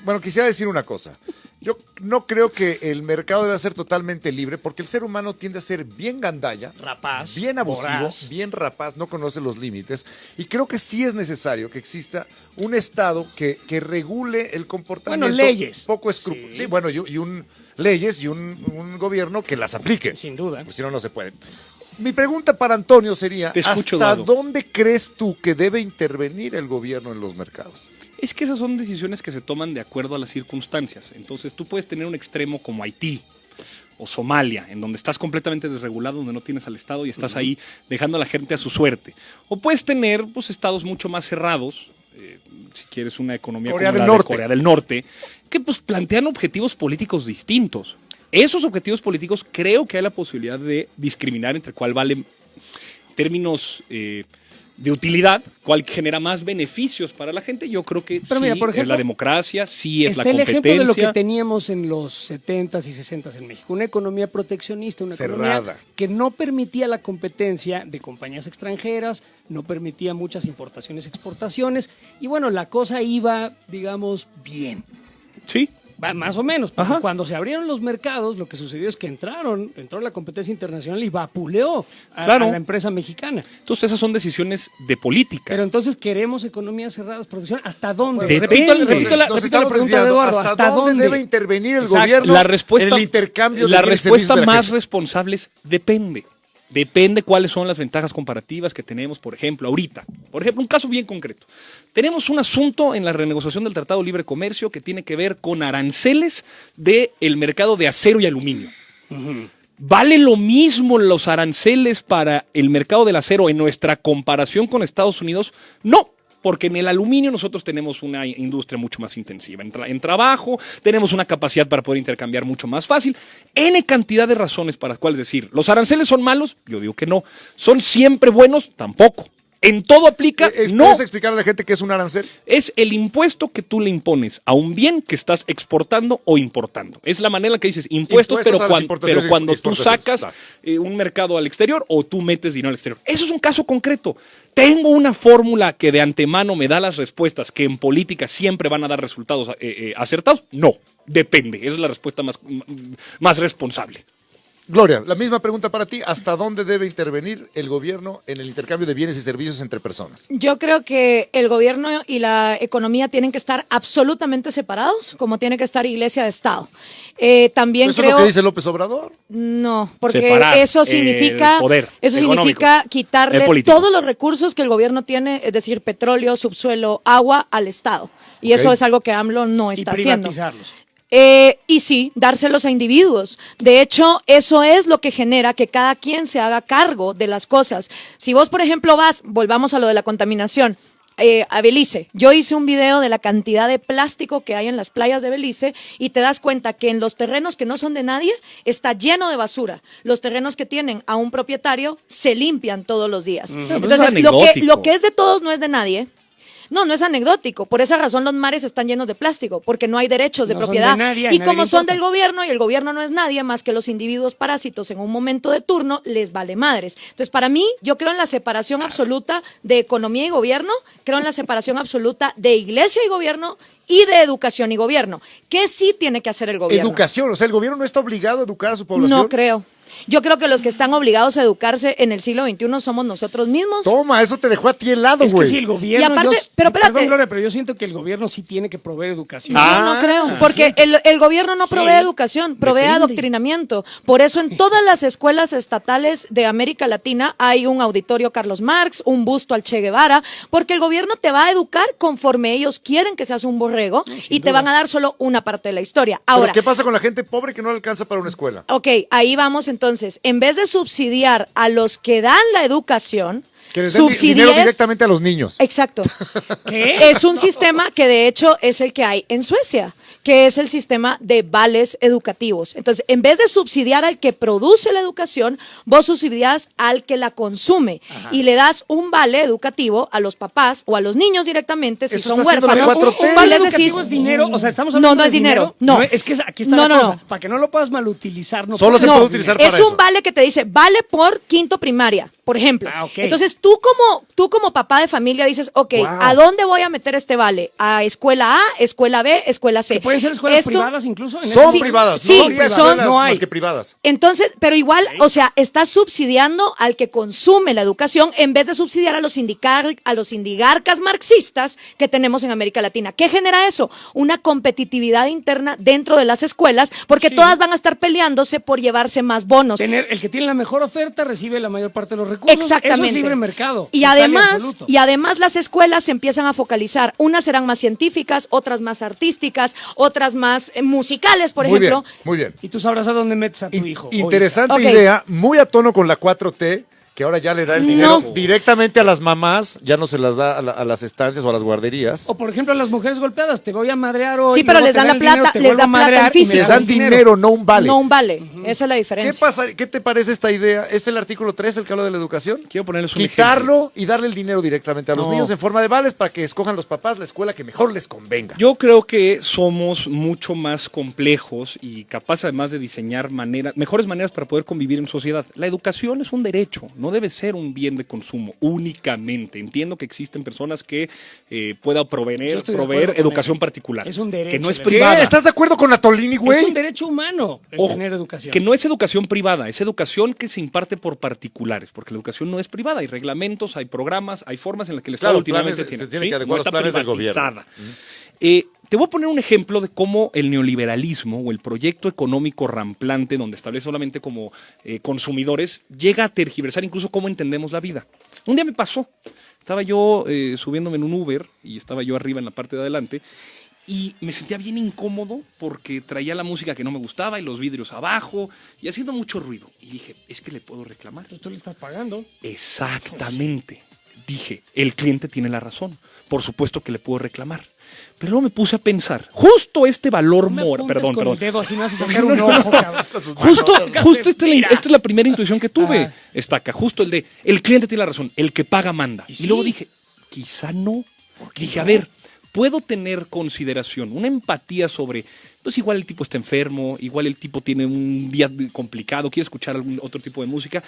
Speaker 6: bueno, quisiera decir una cosa. Yo no creo que el mercado deba ser totalmente libre porque el ser humano tiende a ser bien gandalla,
Speaker 7: Rapaz,
Speaker 6: bien abusivo,
Speaker 7: voraz.
Speaker 6: bien rapaz, no conoce los límites y creo que sí es necesario que exista un Estado que regule el comportamiento.
Speaker 7: Bueno, leyes.
Speaker 6: Poco escrupuloso. Sí, bueno, leyes y un gobierno que las aplique.
Speaker 7: Sin duda.
Speaker 6: Pues si no, no se puede. Mi pregunta para Antonio sería,
Speaker 9: Te escucho,
Speaker 6: ¿hasta
Speaker 9: Eduardo.
Speaker 6: dónde crees tú que debe intervenir el gobierno en los mercados?
Speaker 9: Es que esas son decisiones que se toman de acuerdo a las circunstancias. Entonces tú puedes tener un extremo como Haití o Somalia, en donde estás completamente desregulado, donde no tienes al Estado y estás ahí dejando a la gente a su suerte. O puedes tener pues estados mucho más cerrados, si quieres una economía
Speaker 6: Corea
Speaker 9: como
Speaker 6: del
Speaker 9: la de
Speaker 6: Norte.
Speaker 9: Corea del Norte, que pues plantean objetivos políticos distintos. Esos objetivos políticos creo que hay la posibilidad de discriminar entre cuál vale términos de utilidad, cuál genera más beneficios para la gente. Yo creo que
Speaker 7: Pero
Speaker 9: sí
Speaker 7: mira, por
Speaker 9: es
Speaker 7: ejemplo,
Speaker 9: la democracia, sí es la
Speaker 7: Está el
Speaker 9: competencia.
Speaker 7: ejemplo de lo que teníamos en los 70s y 60s en México. Una economía proteccionista, una
Speaker 6: Cerrada.
Speaker 7: economía que no permitía la competencia de compañías extranjeras, no permitía muchas importaciones y exportaciones. Y bueno, la cosa iba, digamos, bien.
Speaker 9: Sí.
Speaker 7: Más o menos, porque
Speaker 9: Ajá.
Speaker 7: cuando se abrieron los mercados, lo que sucedió es que entró la competencia internacional y vapuleó a
Speaker 9: Claro.
Speaker 7: la empresa mexicana.
Speaker 9: Entonces esas son decisiones de política.
Speaker 7: Pero entonces queremos economías cerradas, protección. ¿Hasta dónde?
Speaker 9: Depende.
Speaker 7: Repito la
Speaker 6: Nos
Speaker 7: pregunta
Speaker 6: estamos
Speaker 7: de
Speaker 6: desviando.
Speaker 7: Eduardo.
Speaker 6: ¿Hasta dónde debe intervenir el
Speaker 7: Exacto.
Speaker 6: gobierno
Speaker 9: La respuesta,
Speaker 6: en el intercambio de
Speaker 9: la
Speaker 6: bienes y
Speaker 9: respuesta
Speaker 6: servicios de la
Speaker 9: más
Speaker 6: gente?
Speaker 9: responsable es depende. Depende cuáles son las ventajas comparativas que tenemos, por ejemplo, ahorita. Por ejemplo, un caso bien concreto. Tenemos un asunto en la renegociación del Tratado de Libre Comercio que tiene que ver con aranceles del mercado de acero y aluminio. ¿Vale lo mismo los aranceles para el mercado del acero en nuestra comparación con Estados Unidos? No. Porque en el aluminio nosotros tenemos una industria mucho más intensiva. En trabajo tenemos una capacidad para poder intercambiar mucho más fácil. N cantidad de razones para las cuales decir, ¿los aranceles son malos? Yo digo que no. ¿Son siempre buenos? Tampoco. En todo aplica, no.
Speaker 6: ¿Puedes explicar a la gente qué es un arancel?
Speaker 9: Es el impuesto que tú le impones a un bien que estás exportando o importando. Es la manera en la que dices impuestos,
Speaker 6: Impuestos
Speaker 9: pero,
Speaker 6: a las
Speaker 9: pero
Speaker 6: importaciones y
Speaker 9: cuando tú
Speaker 6: exportaciones,
Speaker 9: sacas
Speaker 6: claro.
Speaker 9: un mercado al exterior o tú metes dinero al exterior. Eso es un caso concreto. ¿Tengo una fórmula que de antemano me da las respuestas que en política siempre van a dar resultados acertados? No, depende. Esa es la respuesta más responsable.
Speaker 6: Gloria, la misma pregunta para ti. ¿Hasta dónde debe intervenir el gobierno en el intercambio de bienes y servicios entre personas?
Speaker 8: Yo creo que el gobierno y la economía tienen que estar absolutamente separados, como tiene que estar Iglesia de Estado. También
Speaker 6: ¿Eso
Speaker 8: creo...
Speaker 6: es lo que dice López Obrador?
Speaker 8: No, porque
Speaker 9: Separar
Speaker 8: eso significa,
Speaker 9: el poder
Speaker 8: eso
Speaker 9: económico,
Speaker 8: significa
Speaker 9: el
Speaker 8: quitarle
Speaker 9: político.
Speaker 8: todos los recursos que el gobierno tiene, es decir, petróleo, subsuelo, agua, al Estado. Y eso es algo que AMLO no
Speaker 7: Y
Speaker 8: está haciendo.
Speaker 7: privatizarlos.
Speaker 8: Y sí, dárselos a individuos. De hecho, eso es lo que genera que cada quien se haga cargo de las cosas. Si vos, por ejemplo, volvamos a lo de la contaminación, a Belice. Yo hice un video de la cantidad de plástico que hay en las playas de Belice y te das cuenta que en los terrenos que no son de nadie está lleno de basura. Los terrenos que tienen a un propietario se limpian todos los días.
Speaker 9: Pero eso es
Speaker 8: Entonces,
Speaker 9: anecdótico.
Speaker 8: lo que es de todos no es de nadie. No, no es anecdótico. Por esa razón los mares están llenos de plástico, porque no hay derechos de
Speaker 7: No son
Speaker 8: propiedad.
Speaker 7: de nadie, a
Speaker 8: Y
Speaker 7: nadie
Speaker 8: como
Speaker 7: le
Speaker 8: son
Speaker 7: importa.
Speaker 8: del gobierno y el gobierno no es nadie más que los individuos parásitos en un momento de turno, les vale madres. Entonces, para mí, yo creo en la separación absoluta de economía y gobierno, creo en la separación absoluta de iglesia y gobierno y de educación y gobierno. ¿Qué sí tiene que hacer el gobierno?
Speaker 6: Educación, o sea, el gobierno no está obligado a educar a su población.
Speaker 8: No creo. Yo creo que los que están obligados a educarse en el siglo XXI somos nosotros mismos.
Speaker 6: Toma, eso te dejó a ti helado,
Speaker 7: Es que
Speaker 6: güey.
Speaker 7: si el gobierno.
Speaker 8: Y aparte, pero espérate.
Speaker 7: Perdón, Gloria, pero yo siento que el gobierno sí tiene que proveer educación.
Speaker 8: Yo no creo, porque el gobierno no provee educación, provee adoctrinamiento. Por eso en todas las escuelas estatales de América Latina hay un auditorio Carlos Marx, un busto al Che Guevara, porque el gobierno te va a educar conforme ellos quieren que seas un borrego y te van a dar solo una parte de la historia. Ahora,
Speaker 6: ¿Pero qué pasa con la gente pobre que no le alcanza para una escuela?
Speaker 8: ok, ahí vamos entonces. En vez de subsidiar a los que dan la educación,
Speaker 6: Que les den dinero
Speaker 8: subsidies-
Speaker 6: directamente a los niños.
Speaker 8: Exacto.
Speaker 7: ¿Qué?
Speaker 8: Es un sistema que de hecho es el que hay en Suecia, que es el sistema de vales educativos. Entonces, en vez de subsidiar al que produce la educación, vos subsidias al que la consume y le das un vale educativo a los papás o a los niños directamente si
Speaker 6: Eso
Speaker 8: son
Speaker 6: está haciendo la
Speaker 8: huérfanos.
Speaker 6: 4T.
Speaker 7: Un vale
Speaker 8: Les decís-
Speaker 7: educativo es dinero, o sea, estamos hablando
Speaker 8: No, no
Speaker 7: de
Speaker 8: es dinero, no.
Speaker 7: Es que aquí está
Speaker 8: No,
Speaker 7: la
Speaker 8: no,
Speaker 7: cosa.
Speaker 8: no.
Speaker 7: Para que no lo puedas malutilizar, no
Speaker 6: Solo
Speaker 7: puedes.
Speaker 6: se
Speaker 8: No,
Speaker 6: puede utilizar para
Speaker 8: es
Speaker 6: eso.
Speaker 8: un vale que te dice, vale por quinto primaria, por ejemplo.
Speaker 7: Ah, ok.
Speaker 8: Entonces tú como papá de familia dices, ok,
Speaker 6: Wow.
Speaker 8: ¿a dónde voy a meter este vale? ¿A escuela A, escuela B, escuela C?
Speaker 7: Que pueden ser escuelas
Speaker 8: Esto-
Speaker 7: privadas incluso. En
Speaker 6: Son
Speaker 7: ese-
Speaker 6: privadas,
Speaker 8: sí,
Speaker 6: no habría
Speaker 8: son-
Speaker 6: escuelas
Speaker 7: no hay.
Speaker 6: más que privadas.
Speaker 8: Entonces, pero igual, o sea, estás subsidiando al que consume la educación en vez de subsidiar a los indigarcas marxistas que tenemos en América Latina. ¿Qué genera eso? Una competitividad interna dentro de las escuelas, porque
Speaker 7: Sí.
Speaker 8: todas van a estar peleándose por llevarse más bonos.
Speaker 7: El que tiene la mejor oferta recibe la mayor parte de los recursos.
Speaker 8: Exactamente.
Speaker 7: Eso es libre mercado.
Speaker 8: Y
Speaker 7: total
Speaker 8: además,
Speaker 7: absoluto.
Speaker 8: las escuelas se empiezan a focalizar. Unas serán más científicas, otras más artísticas, otras más musicales, por
Speaker 6: Muy bien,
Speaker 8: ejemplo.
Speaker 6: muy bien.
Speaker 7: Y tú sabrás a dónde metes a tu hijo.
Speaker 6: Interesante
Speaker 8: Ok.
Speaker 6: idea, muy a tono con la 4T, que ahora ya le da el dinero
Speaker 8: No.
Speaker 6: directamente a las mamás, ya no se las da a las estancias o a las guarderías.
Speaker 7: O por ejemplo a las mujeres golpeadas, te voy a madrear hoy.
Speaker 8: Sí, pero
Speaker 7: luego
Speaker 8: les
Speaker 7: te
Speaker 8: dan
Speaker 7: doy
Speaker 8: la
Speaker 7: el dinero,
Speaker 8: plata,
Speaker 7: te
Speaker 8: les
Speaker 7: vuelvo
Speaker 8: da
Speaker 7: a
Speaker 8: plata en
Speaker 7: madrear y me
Speaker 8: físico.
Speaker 6: Les
Speaker 7: das
Speaker 6: dan
Speaker 7: el dinero.
Speaker 6: dinero, no un vale.
Speaker 8: No un vale. Esa es la diferencia.
Speaker 6: ¿Qué te parece esta idea? ¿Es el artículo 3 el que habla de la educación?
Speaker 9: Quiero ponerles un
Speaker 6: Quitarlo y darle el dinero directamente a los
Speaker 9: No.
Speaker 6: niños en forma de vales para que escojan los papás la escuela que mejor les convenga.
Speaker 9: Yo creo que somos mucho más complejos y capaces además de diseñar mejores maneras para poder convivir en sociedad. La educación es un derecho, no debe ser un bien de consumo únicamente. Entiendo que existen personas que puedan
Speaker 7: Yo
Speaker 9: proveer
Speaker 7: estoy de acuerdo con
Speaker 9: educación
Speaker 7: eso.
Speaker 9: particular.
Speaker 7: Es un derecho,
Speaker 9: que no es
Speaker 7: ¿Qué?
Speaker 9: privada.
Speaker 6: ¿Qué? ¿Estás de acuerdo con Atolini, güey?
Speaker 7: Es un derecho humano el
Speaker 9: Ojo,
Speaker 7: tener educación.
Speaker 9: que no es educación privada, es educación que se imparte por particulares, porque la educación no es privada, hay reglamentos, hay programas, hay formas en las que el Estado
Speaker 6: Claro,
Speaker 9: últimamente
Speaker 6: planes,
Speaker 9: tiene.
Speaker 6: se tienen
Speaker 9: ¿sí?
Speaker 6: que adecuar
Speaker 9: No
Speaker 6: los
Speaker 9: está
Speaker 6: planes del gobierno.
Speaker 9: privatizada. Te voy a poner un ejemplo de cómo el neoliberalismo o el proyecto económico ramplante, donde establece solamente como consumidores, llega a tergiversar incluso cómo entendemos la vida. Un día me pasó, estaba yo subiéndome en un Uber y estaba yo arriba en la parte de adelante y me sentía bien incómodo porque traía la música que no me gustaba y los vidrios abajo y haciendo mucho ruido. Y dije, es que le puedo reclamar.
Speaker 7: Pues tú le estás pagando.
Speaker 9: Exactamente. Dije, el cliente tiene la razón. Por supuesto que le puedo reclamar. Pero luego me puse a pensar, justo este valor
Speaker 7: No me
Speaker 9: moral,
Speaker 7: apuntes
Speaker 9: perdón,
Speaker 7: con
Speaker 9: perdón.
Speaker 7: el dedo, así me haces sacar un ojo, cabrón.
Speaker 9: Justo esta
Speaker 7: Mira.
Speaker 9: es la primera intuición que tuve,
Speaker 7: Ajá.
Speaker 9: Estaca, justo el de, el cliente tiene la razón, el que paga manda.
Speaker 7: ¿Y
Speaker 9: Y
Speaker 7: sí?
Speaker 9: luego dije, quizá no. Dije, a ver, puedo tener consideración, una empatía sobre, pues igual el tipo está enfermo, igual el tipo tiene un día complicado, quiere escuchar algún otro tipo de música.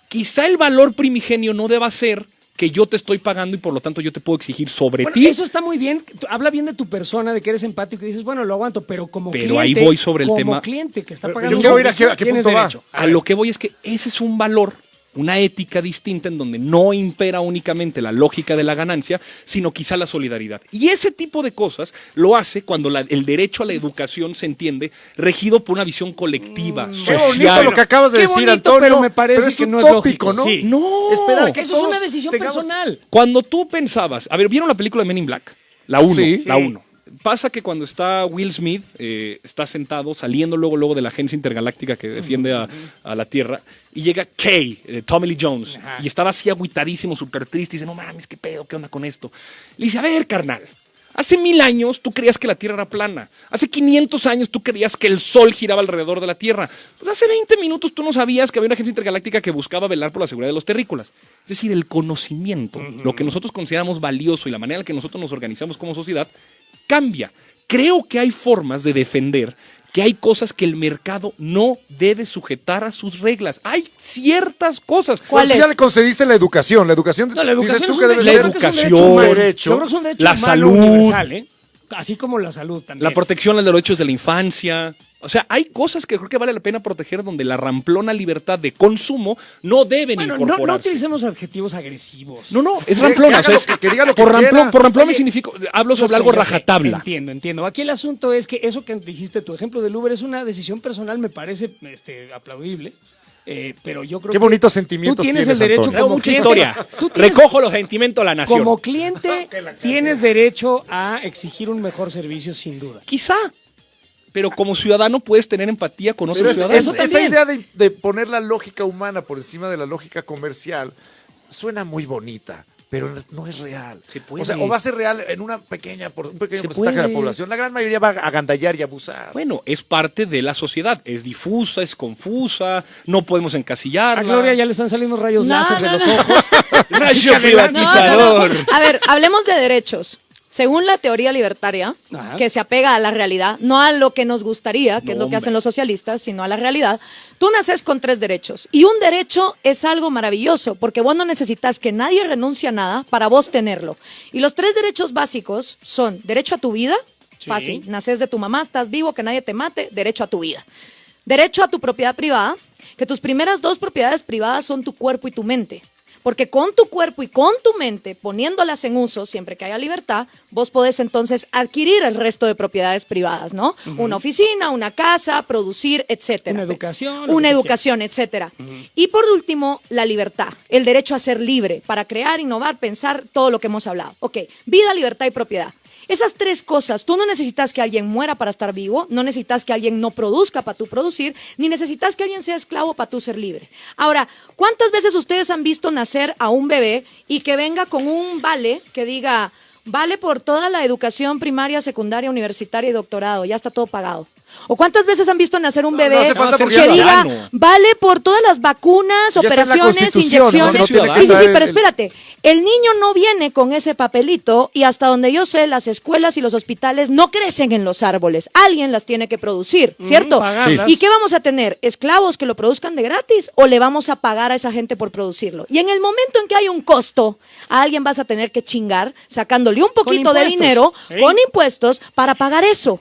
Speaker 9: Quizá el valor primigenio no deba ser que yo te estoy pagando y por lo tanto yo te puedo exigir sobre
Speaker 7: Bueno,
Speaker 9: ti.
Speaker 7: eso está muy bien. Habla bien de tu persona, de que eres empático y dices, bueno, lo aguanto, pero como
Speaker 9: Pero
Speaker 7: cliente.
Speaker 9: ahí voy sobre el
Speaker 7: como
Speaker 9: tema.
Speaker 7: cliente que está
Speaker 6: Pero
Speaker 7: pagando.
Speaker 6: yo quiero
Speaker 7: un
Speaker 6: ir a
Speaker 7: servicio,
Speaker 6: qué
Speaker 7: tienes
Speaker 6: punto va.
Speaker 7: derecho.
Speaker 9: A lo que voy es que ese es un valor, una ética distinta en donde no impera únicamente la lógica de la ganancia, sino quizá la solidaridad. Y ese tipo de cosas lo hace cuando el derecho a la educación se entiende regido por una visión colectiva,
Speaker 6: Qué
Speaker 9: social.
Speaker 6: bonito lo que acabas de
Speaker 7: Qué
Speaker 6: decir,
Speaker 7: bonito,
Speaker 6: Antonio.
Speaker 7: pero me parece
Speaker 6: es
Speaker 7: que no es
Speaker 6: utópico,
Speaker 7: lógico,
Speaker 6: ¿no?
Speaker 7: sí.
Speaker 9: No,
Speaker 6: Esperar que
Speaker 7: Eso es una
Speaker 6: todos
Speaker 7: decisión
Speaker 6: tengamos-
Speaker 7: personal.
Speaker 9: Cuando tú pensabas, a ver, ¿vieron la película de Men in Black? La 1,
Speaker 6: Sí.
Speaker 9: la 1. Pasa que cuando está Will Smith, está sentado, saliendo luego de la agencia intergaláctica que defiende a la Tierra, y llega Kay, Tommy Lee Jones, y estaba así agüitadísimo, súper triste, y dice, no mames, qué pedo, qué onda con esto. Le dice, a ver, carnal, Hace 1000 años tú creías que la Tierra era plana. Hace 500 años tú creías que el Sol giraba alrededor de la Tierra. Pues hace 20 minutos tú no sabías que había una agencia intergaláctica que buscaba velar por la seguridad de los terrícolas. Es decir, el conocimiento, lo que nosotros consideramos valioso y la manera en la que nosotros nos organizamos como sociedad, cambia. Creo que hay formas de defender que hay cosas que el mercado no debe sujetar a sus reglas. Hay ciertas cosas.
Speaker 6: ¿Cuáles? Ya le concediste la educación. La educación,
Speaker 7: no, la educación
Speaker 6: dices tú que debe
Speaker 9: la
Speaker 6: ser
Speaker 9: educación,
Speaker 7: yo creo que es un derecho
Speaker 9: la
Speaker 7: humano
Speaker 9: salud,
Speaker 7: universal, ¿eh? Así como la salud también.
Speaker 9: La protección de los derechos de la infancia. O sea, hay cosas que creo que vale la pena proteger donde la ramplona libertad de consumo no deben incorporarse.
Speaker 7: No utilicemos adjetivos agresivos.
Speaker 9: No, es ramplona. O sea, por ramplona significa, hablo sobre algo rajatabla.
Speaker 7: Entiendo. Aquí el asunto es que eso que dijiste, tu ejemplo del Uber, es una decisión personal, me parece aplaudible. Pero yo creo
Speaker 6: Qué bonitos sentimientos
Speaker 7: tú tienes
Speaker 6: tienes,
Speaker 7: el derecho
Speaker 6: Antonio.
Speaker 7: como
Speaker 9: Mucha
Speaker 7: cliente,
Speaker 9: historia. Recojo los sentimientos de la nación.
Speaker 7: Como cliente tienes derecho a exigir un mejor servicio, sin duda.
Speaker 9: Quizá. Pero como ciudadano puedes tener empatía con otros ciudadanos.
Speaker 6: Esa idea de poner la lógica humana por encima de la lógica comercial suena muy bonita, pero no es real.
Speaker 9: Se puede.
Speaker 6: O sea, o va a ser real en un pequeño porcentaje
Speaker 9: puede.
Speaker 6: de la población. La gran mayoría va a agandallar y abusar.
Speaker 9: Bueno, es parte de la sociedad. Es difusa, es confusa, no podemos encasillarla.
Speaker 7: A Gloria ya le están saliendo rayos láser de los ojos.
Speaker 9: Rayo privatizador.
Speaker 8: A ver, hablemos de derechos. Según la teoría libertaria, que se apega a la realidad, no a lo que nos gustaría, que es lo que hacen los socialistas, sino a la realidad, tú naces con 3 derechos. Y un derecho es algo maravilloso, porque vos no necesitas que nadie renuncie a nada para vos tenerlo. Y los 3 derechos básicos son derecho a tu vida, fácil, naces de tu mamá, estás vivo, que nadie te mate, derecho a tu vida. Derecho a tu propiedad privada, que tus primeras 2 propiedades privadas son tu cuerpo y tu mente. Porque con tu cuerpo y con tu mente, poniéndolas en uso, siempre que haya libertad, vos podés entonces adquirir el resto de propiedades privadas, ¿no? Una oficina, una casa, producir, etcétera.
Speaker 7: Una educación.
Speaker 8: Una educación, etcétera. Y por último, la libertad, el derecho a ser libre, para crear, innovar, pensar, todo lo que hemos hablado. Ok, vida, libertad y propiedad. Esas 3 cosas, tú no necesitas que alguien muera para estar vivo, no necesitas que alguien no produzca para tú producir, ni necesitas que alguien sea esclavo para tú ser libre. Ahora, ¿cuántas veces ustedes han visto nacer a un bebé y que venga con un vale que diga, vale por toda la educación primaria, secundaria, universitaria y doctorado, ya está todo pagado? ¿O cuántas veces han visto nacer un bebé que diga, vale por todas las vacunas, operaciones, inyecciones? Sí, pero espérate, el niño no viene con ese papelito y hasta donde yo sé, las escuelas y los hospitales no crecen en los árboles. Alguien las tiene que producir, ¿cierto? ¿Y qué vamos a tener? ¿Esclavos que lo produzcan de gratis o le vamos a pagar a esa gente por producirlo? Y en el momento en que hay un costo, a alguien vas a tener que chingar sacándole un poquito de dinero con impuestos para pagar eso.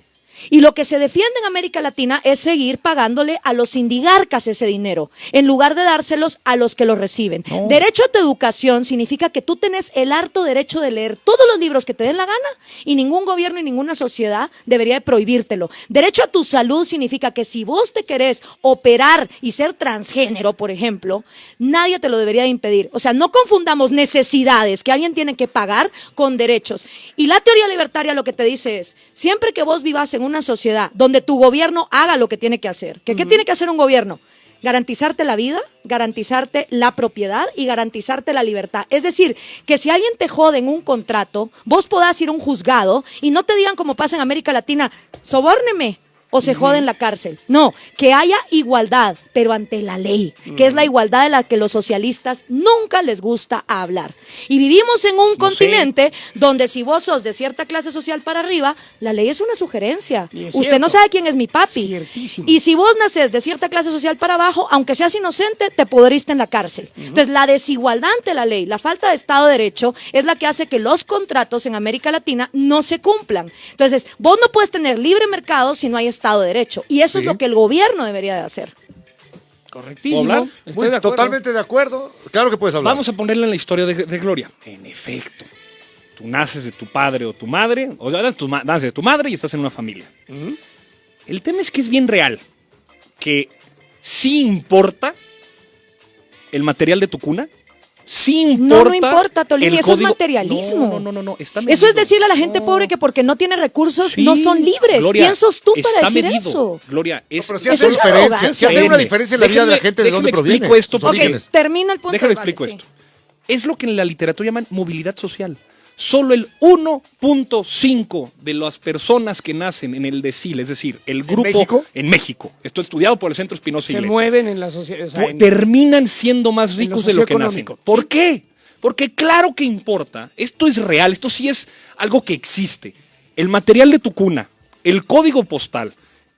Speaker 8: Y lo que se defiende en América Latina es seguir pagándole a los indigarcas ese dinero, en lugar de dárselos a los que lo reciben. No. Derecho a tu educación significa que tú tenés el harto derecho de leer todos los libros que te den la gana y ningún gobierno y ninguna sociedad debería de prohibírtelo. Derecho a tu salud significa que si vos te querés operar y ser transgénero, por ejemplo, nadie te lo debería de impedir. O sea, no confundamos necesidades que alguien tiene que pagar con derechos. Y la teoría libertaria lo que te dice es, siempre que vos vivas en una sociedad donde tu gobierno haga lo que tiene que hacer. ¿Qué tiene que hacer un gobierno? Garantizarte la vida, garantizarte la propiedad y garantizarte la libertad. Es decir, que si alguien te jode en un contrato, vos podás ir a un juzgado y no te digan como pasa en América Latina, sobórneme o se jode en la cárcel. No, que haya igualdad, pero ante la ley, que es la igualdad de la que los socialistas nunca les gusta hablar. Y vivimos en un continente donde si vos sos de cierta clase social para arriba, la ley es una sugerencia. Usted no sabe quién es mi papi.
Speaker 7: Ciertísimo.
Speaker 8: Y si vos naces de cierta clase social para abajo, aunque seas inocente, te pudriste en la cárcel. Entonces, la desigualdad ante la ley, la falta de Estado de Derecho, es la que hace que los contratos en América Latina no se cumplan. Entonces, vos no puedes tener libre mercado si no hay Estado de Derecho. Y eso es lo que el gobierno debería de hacer.
Speaker 7: Correctísimo.
Speaker 6: Estoy de acuerdo. Totalmente de acuerdo. Claro que puedes hablar.
Speaker 9: Vamos a ponerle en la historia de Gloria. En efecto, tú naces de tu padre o tu madre, o sea, naces de tu madre y estás en una familia. El tema es que es bien real, que sí importa el material de tu cuna. Sí importa.
Speaker 8: No importa, Tolini, eso es materialismo.
Speaker 9: No. Está
Speaker 8: eso es decirle a la gente pobre que porque no tiene recursos no son libres.
Speaker 9: Gloria,
Speaker 8: ¿quién sos tú para decir
Speaker 9: medido.
Speaker 8: eso?
Speaker 9: Gloria,
Speaker 6: pero si hace diferencia. Si hace una diferencia en la vida de la gente de dónde proviene.
Speaker 9: Explico esto
Speaker 8: termino el punto.
Speaker 9: Déjame explico esto. Es lo que en la literatura llaman movilidad social. O Solo el 1.5 de las personas que nacen en el decil, es decir, el grupo en México, esto estudiado por el Centro Espinosa
Speaker 7: se
Speaker 9: Iglesias,
Speaker 7: mueven en la sociedad, o sea,
Speaker 9: terminan siendo más ricos de lo que nacen. ¿Por qué? Porque claro que importa, esto es real, esto sí es algo que existe. El material de tu cuna, el código postal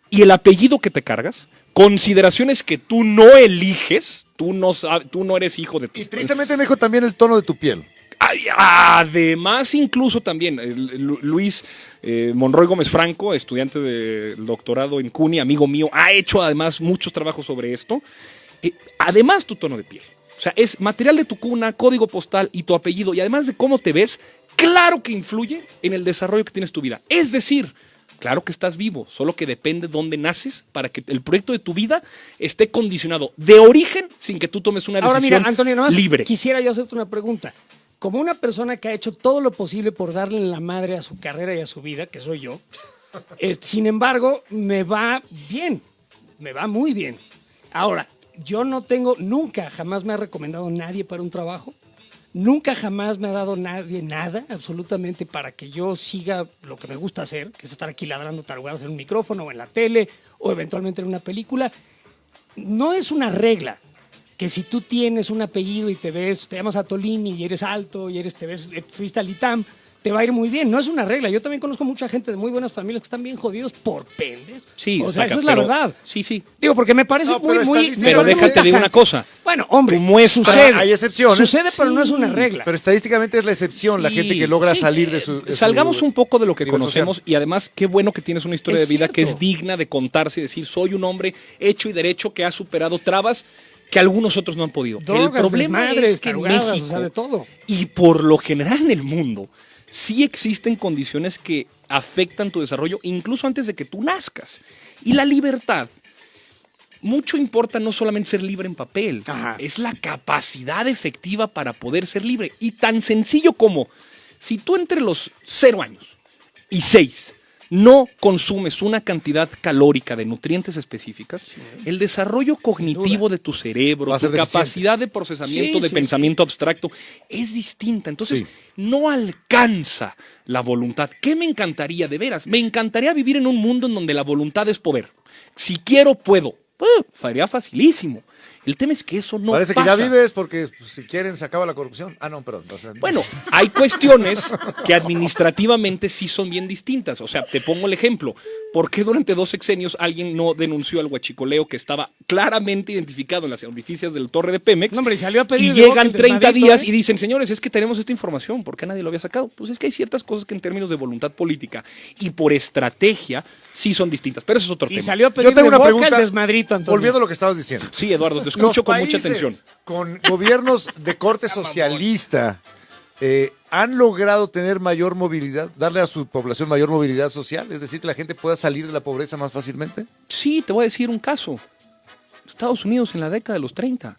Speaker 9: y el apellido que te cargas, consideraciones que tú no eliges, tú no eres hijo de tu...
Speaker 6: Y tristemente me dijo también el tono de tu piel.
Speaker 9: Además, incluso también, Luis Monroy Gómez Franco, estudiante del doctorado en CUNY, amigo mío, ha hecho además muchos trabajos sobre esto. Además, tu tono de piel. O sea, es material de tu cuna, código postal y tu apellido. Y además de cómo te ves, claro que influye en el desarrollo que tienes tu vida. Es decir, claro que estás vivo, solo que depende de dónde naces para que el proyecto de tu vida esté condicionado de origen sin que tú tomes una decisión
Speaker 7: Ahora mira, Antonio, nomás
Speaker 9: libre.
Speaker 7: Quisiera yo hacerte una pregunta. Como una persona que ha hecho todo lo posible por darle en la madre a su carrera y a su vida, que soy yo, sin embargo, me va bien, me va muy bien. Ahora, yo no tengo, nunca, jamás me ha recomendado nadie para un trabajo, nunca jamás me ha dado nadie nada, absolutamente, para que yo siga lo que me gusta hacer, que es estar aquí ladrando tarugadas en un micrófono o en la tele o eventualmente en una película. No es una regla que si tú tienes un apellido y te llamas Atolini y eres alto y fuiste al ITAM, te va a ir muy bien. No es una regla. Yo también conozco mucha gente de muy buenas familias que están bien jodidos por pendejos.
Speaker 9: Sí,
Speaker 7: o sea, esa es la verdad.
Speaker 9: Sí, sí.
Speaker 7: Digo, porque me parece muy...
Speaker 9: Pero déjate de una cosa.
Speaker 7: Bueno, hombre,
Speaker 6: sucede. Hay excepciones.
Speaker 7: Sucede, pero no es una regla.
Speaker 6: Pero estadísticamente es la excepción, la gente que logra salir de su...
Speaker 9: Salgamos un poco de lo que conocemos y además qué bueno que tienes una historia de vida que es digna de contarse y decir, soy un hombre hecho y derecho que ha superado trabas que algunos otros no han podido.
Speaker 7: Drogas,
Speaker 9: el problema es que en México,
Speaker 7: o sea, de todo.
Speaker 9: Y por lo general en el mundo, sí existen condiciones que afectan tu desarrollo incluso antes de que tú nazcas. Y la libertad, mucho importa no solamente ser libre en papel, es la capacidad efectiva para poder ser libre. Y tan sencillo como, si tú entre los 0 años y 6 no consumes una cantidad calórica de nutrientes específicas, el desarrollo cognitivo de tu cerebro, tu capacidad de procesamiento de pensamiento abstracto es distinta. Entonces, no alcanza la voluntad. ¿Qué me encantaría de veras? Me encantaría vivir en un mundo en donde la voluntad es poder. Si quiero, puedo. Sería facilísimo. El tema es que eso no
Speaker 6: Parece
Speaker 9: pasa.
Speaker 6: que ya vives porque si quieren se acaba la corrupción. Ah, no, perdón.
Speaker 9: Bueno, hay cuestiones que administrativamente sí son bien distintas. O sea, te pongo el ejemplo. ¿Por qué durante 2 sexenios alguien no denunció al huachicoleo que estaba claramente identificado en las orificias del torre de Pemex?
Speaker 7: No, hombre, salió a pedir
Speaker 9: y llegan 30 días y dicen, señores, es que tenemos esta información. ¿Por qué nadie lo había sacado? Pues es que hay ciertas cosas que en términos de voluntad política y por estrategia sí son distintas. Pero eso es otro tema.
Speaker 7: Y salió a pedir
Speaker 6: Yo tengo una
Speaker 7: boca
Speaker 6: pregunta,
Speaker 7: el desmadrito, Antonio.
Speaker 6: volviendo a lo que estabas diciendo.
Speaker 9: Sí, Eduardo, te escucho con mucha atención.
Speaker 6: Con gobiernos de corte socialista, ¿han logrado tener mayor movilidad, darle a su población mayor movilidad social? Es decir, que la gente pueda salir de la pobreza más fácilmente.
Speaker 9: Sí, te voy a decir un caso. Estados Unidos en la década de los 30.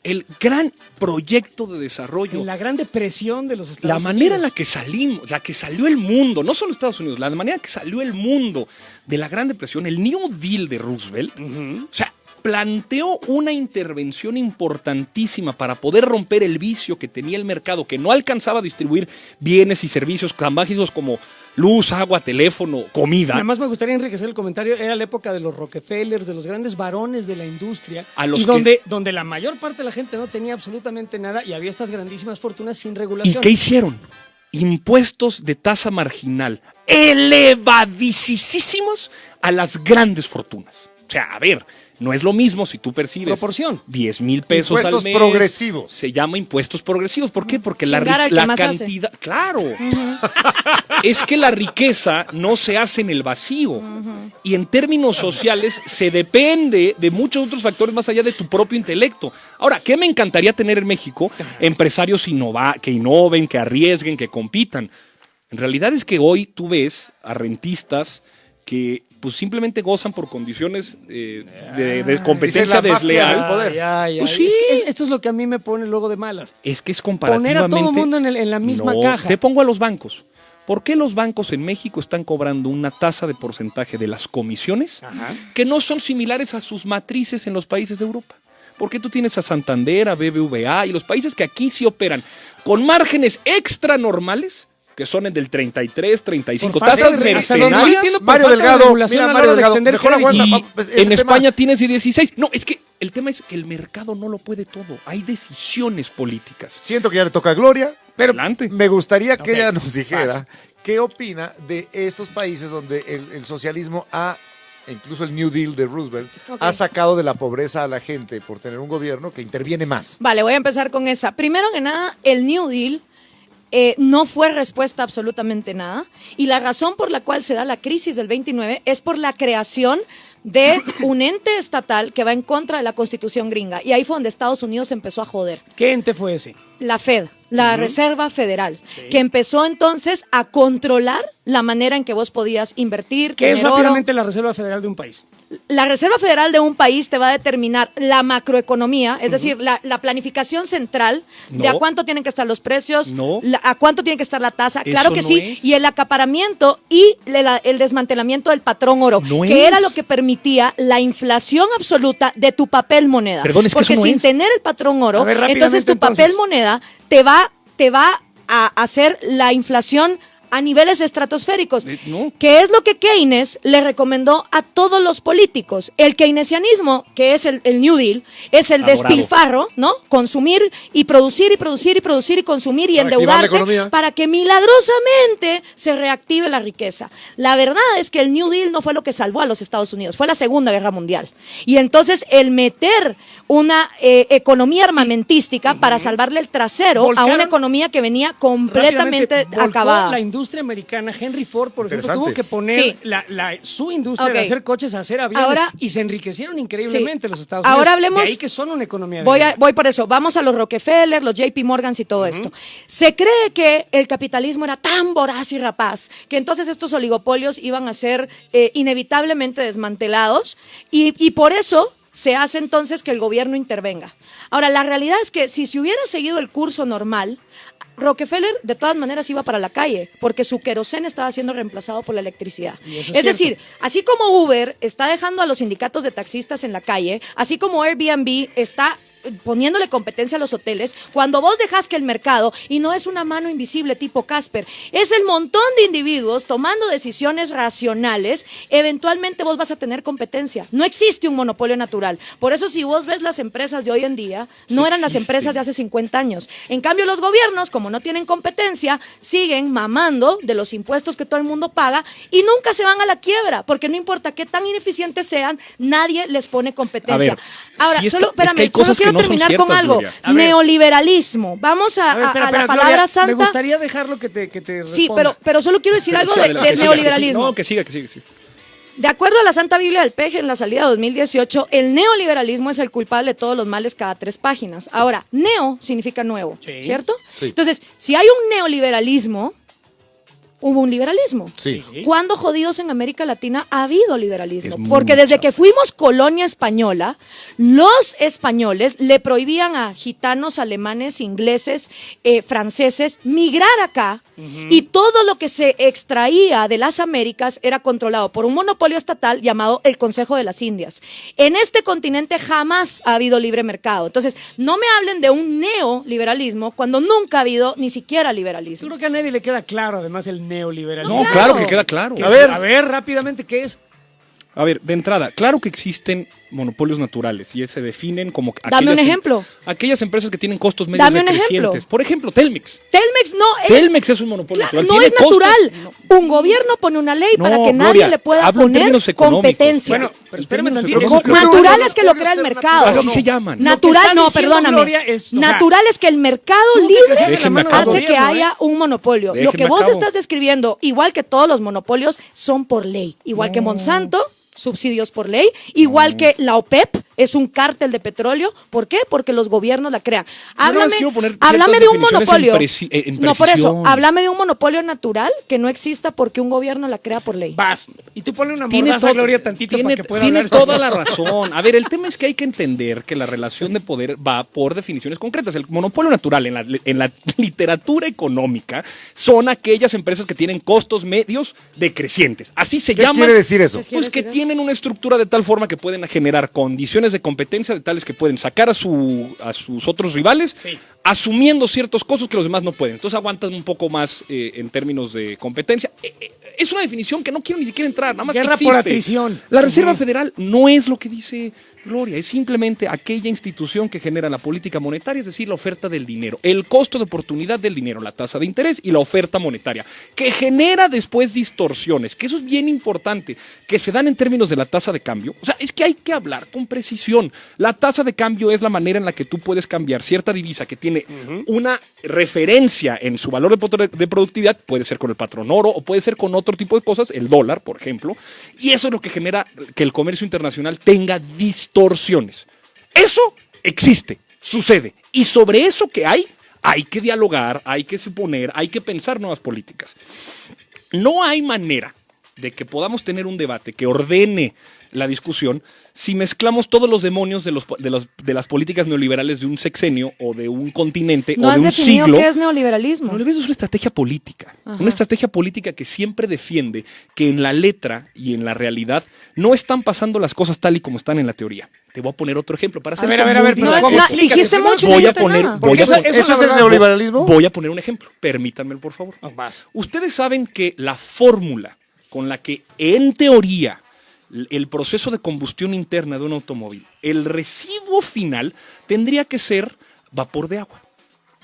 Speaker 9: El gran proyecto de desarrollo.
Speaker 7: En la gran depresión de los Estados
Speaker 9: La manera
Speaker 7: Unidos.
Speaker 9: en la que salimos, la que salió el mundo, no solo Estados Unidos, la manera en que salió el mundo de la Gran Depresión, el New Deal de Roosevelt, o sea, planteó una intervención importantísima para poder romper el vicio que tenía el mercado, que no alcanzaba a distribuir bienes y servicios tan básicos como luz, agua, teléfono, comida.
Speaker 7: Además me gustaría enriquecer el comentario, era la época de los Rockefellers, de los grandes varones de la industria, y donde la mayor parte de la gente no tenía absolutamente nada y había estas grandísimas fortunas sin regulación.
Speaker 9: ¿Y qué hicieron? Impuestos de tasa marginal elevadísimos a las grandes fortunas. O sea, a ver, no es lo mismo si tú percibes
Speaker 7: proporción
Speaker 9: 10,000 pesos
Speaker 6: impuestos
Speaker 9: al mes.
Speaker 6: Progresivos.
Speaker 9: Se llama impuestos progresivos. ¿Por qué? Porque la cantidad... Hace. Claro. Es que la riqueza no se hace en el vacío. Y en términos sociales se depende de muchos otros factores más allá de tu propio intelecto. Ahora, ¿qué me encantaría tener en México? Empresarios que innoven, que arriesguen, que compitan. En realidad es que hoy tú ves a rentistas que pues simplemente gozan por condiciones de competencia desleal.
Speaker 7: Pues sí. Esto es lo que a mí me pone luego de malas.
Speaker 9: Es que es comparativamente...
Speaker 7: Poner a todo el mundo en la misma caja.
Speaker 9: Te pongo a los bancos. ¿Por qué los bancos en México están cobrando una tasa de porcentaje de las comisiones que no son similares a sus matrices en los países de Europa? Porque tú tienes a Santander, a BBVA y los países que aquí sí operan con márgenes extra normales, que son el del 33, 35, tasas mercenarias.
Speaker 6: Mario Delgado, mira, Mario Delgado, mejor aguanta.
Speaker 9: Y en España tienes 16. No, es que el tema es que el mercado no lo puede todo. Hay decisiones políticas.
Speaker 6: Siento que ya le toca a Gloria, pero
Speaker 9: Adelante.
Speaker 6: me gustaría que ella nos dijera qué opina de estos países donde el socialismo incluso el New Deal de Roosevelt, ha sacado de la pobreza a la gente por tener un gobierno que interviene más.
Speaker 8: Vale, voy a empezar con esa. Primero que nada, el New Deal no fue respuesta a absolutamente nada. Y la razón por la cual se da la crisis del 29 es por la creación de un ente estatal que va en contra de la Constitución gringa. Y ahí fue donde Estados Unidos empezó a joder.
Speaker 7: ¿Qué ente fue ese?
Speaker 8: La Fed, la Reserva Federal, que empezó entonces a controlar la manera en que vos podías invertir.
Speaker 7: ¿Qué es
Speaker 8: tener oro.
Speaker 7: rápidamente la Reserva Federal de un país?
Speaker 8: La Reserva Federal de un país te va a determinar la macroeconomía, es decir, la planificación central de a cuánto tienen que estar los precios, a cuánto tiene que estar la tasa, claro que sí, y el acaparamiento y el desmantelamiento del patrón oro, que era lo que permitía la inflación absoluta de tu papel moneda.
Speaker 9: Perdón, es que
Speaker 8: porque
Speaker 9: eso no
Speaker 8: sin
Speaker 9: es.
Speaker 8: tener el patrón oro, entonces tu papel moneda te va a hacer la inflación a niveles estratosféricos, que es lo que Keynes le recomendó a todos los políticos. El keynesianismo, que es el New Deal, es el despilfarro, ¿no? Consumir y producir y producir y producir y consumir y endeudarte para que milagrosamente se reactive la riqueza. La verdad es que el New Deal no fue lo que salvó a los Estados Unidos, fue la Segunda Guerra Mundial. Y entonces el meter una economía armamentística para salvarle el trasero a una economía que venía completamente acabada.
Speaker 7: La industria americana, Henry Ford, por ejemplo, tuvo que poner su industria de hacer coches a hacer aviones y se enriquecieron increíblemente los Estados Unidos.
Speaker 8: Ahora hablemos,
Speaker 7: de ahí que son una economía de
Speaker 8: voy por eso, vamos a los Rockefeller, los JP Morgans y todo esto. Se cree que el capitalismo era tan voraz y rapaz que entonces estos oligopolios iban a ser inevitablemente desmantelados y por eso se hace entonces que el gobierno intervenga. Ahora, la realidad es que si se hubiera seguido el curso normal, Rockefeller de todas maneras iba para la calle porque su queroseno estaba siendo reemplazado por la electricidad. Es decir, así como Uber está dejando a los sindicatos de taxistas en la calle, así como Airbnb está poniéndole competencia a los hoteles, cuando vos dejas que el mercado, y no es una mano invisible tipo Casper, es el montón de individuos tomando decisiones racionales, eventualmente vos vas a tener competencia. No existe un monopolio natural. Por eso si vos ves las empresas de hoy en día, no eran las empresas de hace 50 años. En cambio los gobiernos, como no tienen competencia, siguen mamando de los impuestos que todo el mundo paga y nunca se van a la quiebra, porque no importa qué tan ineficientes sean, nadie les pone competencia.
Speaker 9: A ver,
Speaker 8: ahora,
Speaker 9: si
Speaker 8: solo, espérame,
Speaker 9: es que hay cosas
Speaker 8: quiero terminar
Speaker 9: ciertas,
Speaker 8: con algo. Neoliberalismo. Vamos a la palabra
Speaker 7: Gloria,
Speaker 8: santa.
Speaker 7: Me gustaría dejarlo que te
Speaker 8: Sí,
Speaker 7: responda.
Speaker 8: pero solo quiero decir algo de neoliberalismo.
Speaker 9: Que siga.
Speaker 8: De acuerdo a la Santa Biblia del Peje en la salida de 2018, el neoliberalismo es el culpable de todos los males cada 3 páginas. Ahora, neo significa nuevo, ¿cierto? Sí. Entonces, si hay un neoliberalismo, hubo un liberalismo.
Speaker 6: Sí.
Speaker 8: ¿Cuándo jodidos en América Latina ha habido liberalismo? Porque desde que fuimos colonia española, los españoles le prohibían a gitanos, alemanes, ingleses, franceses migrar acá y todo lo que se extraía de las Américas era controlado por un monopolio estatal llamado el Consejo de las Indias. En este continente jamás ha habido libre mercado. Entonces, no me hablen de un neoliberalismo cuando nunca ha habido ni siquiera liberalismo.
Speaker 7: Yo creo que a nadie le queda claro, además, el neoliberalismo.
Speaker 9: No, claro que queda claro.
Speaker 7: A ver, rápidamente, ¿qué es?
Speaker 9: A ver, de entrada, claro que existen monopolios naturales y se definen como
Speaker 8: Dame un ejemplo.
Speaker 9: Aquellas empresas que tienen costos medios decrecientes. Por ejemplo, Telmex. Telmex es un monopolio natural.
Speaker 8: No es natural. Un gobierno pone una ley para que nadie le pueda poner competencia.
Speaker 7: Bueno, pero espérame tantito.
Speaker 8: Natural es que lo crea el mercado.
Speaker 9: Así se llaman.
Speaker 8: Natural, no, perdóname. Natural es que el mercado libre hace que haya un monopolio. Lo que vos estás describiendo, igual que todos los monopolios, son por ley. Igual que Monsanto, subsidios por ley, igual que la OPEP es un cártel de petróleo. ¿Por qué? Porque los gobiernos la crean. Háblame de un monopolio. No, por eso, háblame de un monopolio natural que no exista porque un gobierno la crea por ley.
Speaker 7: Vas. Y tú ponle una mordaza a Gloria tantito para que pueda hablar.
Speaker 9: Tiene toda la razón. A ver, el tema es que hay que entender que la relación de poder va por definiciones concretas. El monopolio natural en la literatura económica son aquellas empresas que tienen costos medios decrecientes. Así se llama.
Speaker 6: ¿Qué quiere decir eso?
Speaker 9: Pues que tienen una estructura de tal forma que pueden generar condiciones condiciones de competencia de tales que pueden sacar a sus otros rivales, asumiendo ciertos costos que los demás no pueden. Entonces aguantan un poco más en términos de competencia. Es una definición que no quiero ni siquiera entrar, nada más
Speaker 7: Guerra
Speaker 9: existe.
Speaker 7: por atrición.
Speaker 9: La Reserva Federal no es lo que dice Gloria, es simplemente aquella institución que genera la política monetaria, es decir, la oferta del dinero, el costo de oportunidad del dinero, la tasa de interés y la oferta monetaria, que genera después distorsiones, que eso es bien importante, que se dan en términos de la tasa de cambio. O sea, es que hay que hablar con precisión. La tasa de cambio es la manera en la que tú puedes cambiar cierta divisa que tiene una referencia en su valor de productividad, puede ser con el patrón oro o puede ser con otro tipo de cosas, el dólar, por ejemplo, y eso es lo que genera que el comercio internacional tenga distorsiones. Eso existe, sucede, y sobre eso que hay que dialogar, hay que suponer, hay que pensar nuevas políticas. No hay manera de que podamos tener un debate que ordene la discusión si mezclamos todos los demonios de las políticas neoliberales de un sexenio o de un continente
Speaker 8: No
Speaker 9: o de un
Speaker 8: has definido
Speaker 9: siglo.
Speaker 8: qué es neoliberalismo.
Speaker 9: Neoliberalismo es una estrategia política. Una estrategia política que siempre defiende que en la letra y en la realidad no están pasando las cosas tal y como están en la teoría. Te voy a poner otro ejemplo para hacer esto muy didáctico.
Speaker 8: Dijiste mucho y no dijiste nada.
Speaker 6: ¿Eso es el neoliberalismo?
Speaker 9: Voy a poner un ejemplo. Permítanme, por favor. Ustedes saben que la fórmula con la que en teoría el proceso de combustión interna de un automóvil, el residuo final tendría que ser vapor de agua.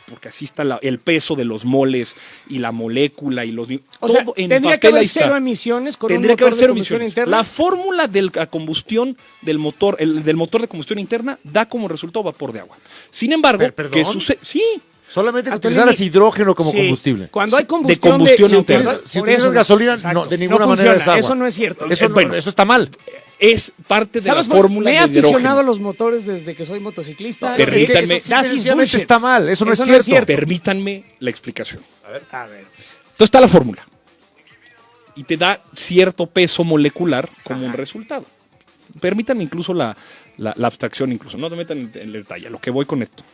Speaker 9: Porque así está el peso de los moles y la molécula y los...
Speaker 7: O sea,
Speaker 9: todo en
Speaker 7: tendría que
Speaker 9: papel
Speaker 7: haber
Speaker 9: ahí está.
Speaker 7: cero emisiones con
Speaker 9: Tendría
Speaker 7: un
Speaker 9: que haber
Speaker 7: motor de
Speaker 9: cero
Speaker 7: combustión
Speaker 9: emisiones.
Speaker 7: interna.
Speaker 9: La fórmula de la combustión del motor, del motor de combustión interna, da como resultado vapor de agua. Sin embargo, ¿qué sucede? Sí.
Speaker 6: Solamente utilizaras hidrógeno como combustible.
Speaker 7: Cuando hay
Speaker 9: de
Speaker 7: combustión
Speaker 9: combustión interna.
Speaker 6: Si utilizas gasolina, no, de ninguna manera es agua.
Speaker 7: Eso no es cierto.
Speaker 6: Eso está mal.
Speaker 9: Es parte de la
Speaker 7: ¿Sabes por-
Speaker 9: fórmula
Speaker 7: Me he
Speaker 9: de hidrógeno.
Speaker 7: aficionado a los motores desde que soy motociclista.
Speaker 9: Permítanme.
Speaker 7: Eso
Speaker 6: está mal, eso no es cierto.
Speaker 9: Permítanme la explicación.
Speaker 7: A ver.
Speaker 9: Entonces está la fórmula. Y te da cierto peso molecular como un resultado. Permítanme incluso la abstracción, incluso. No te metan en el detalle. Lo que voy con esto.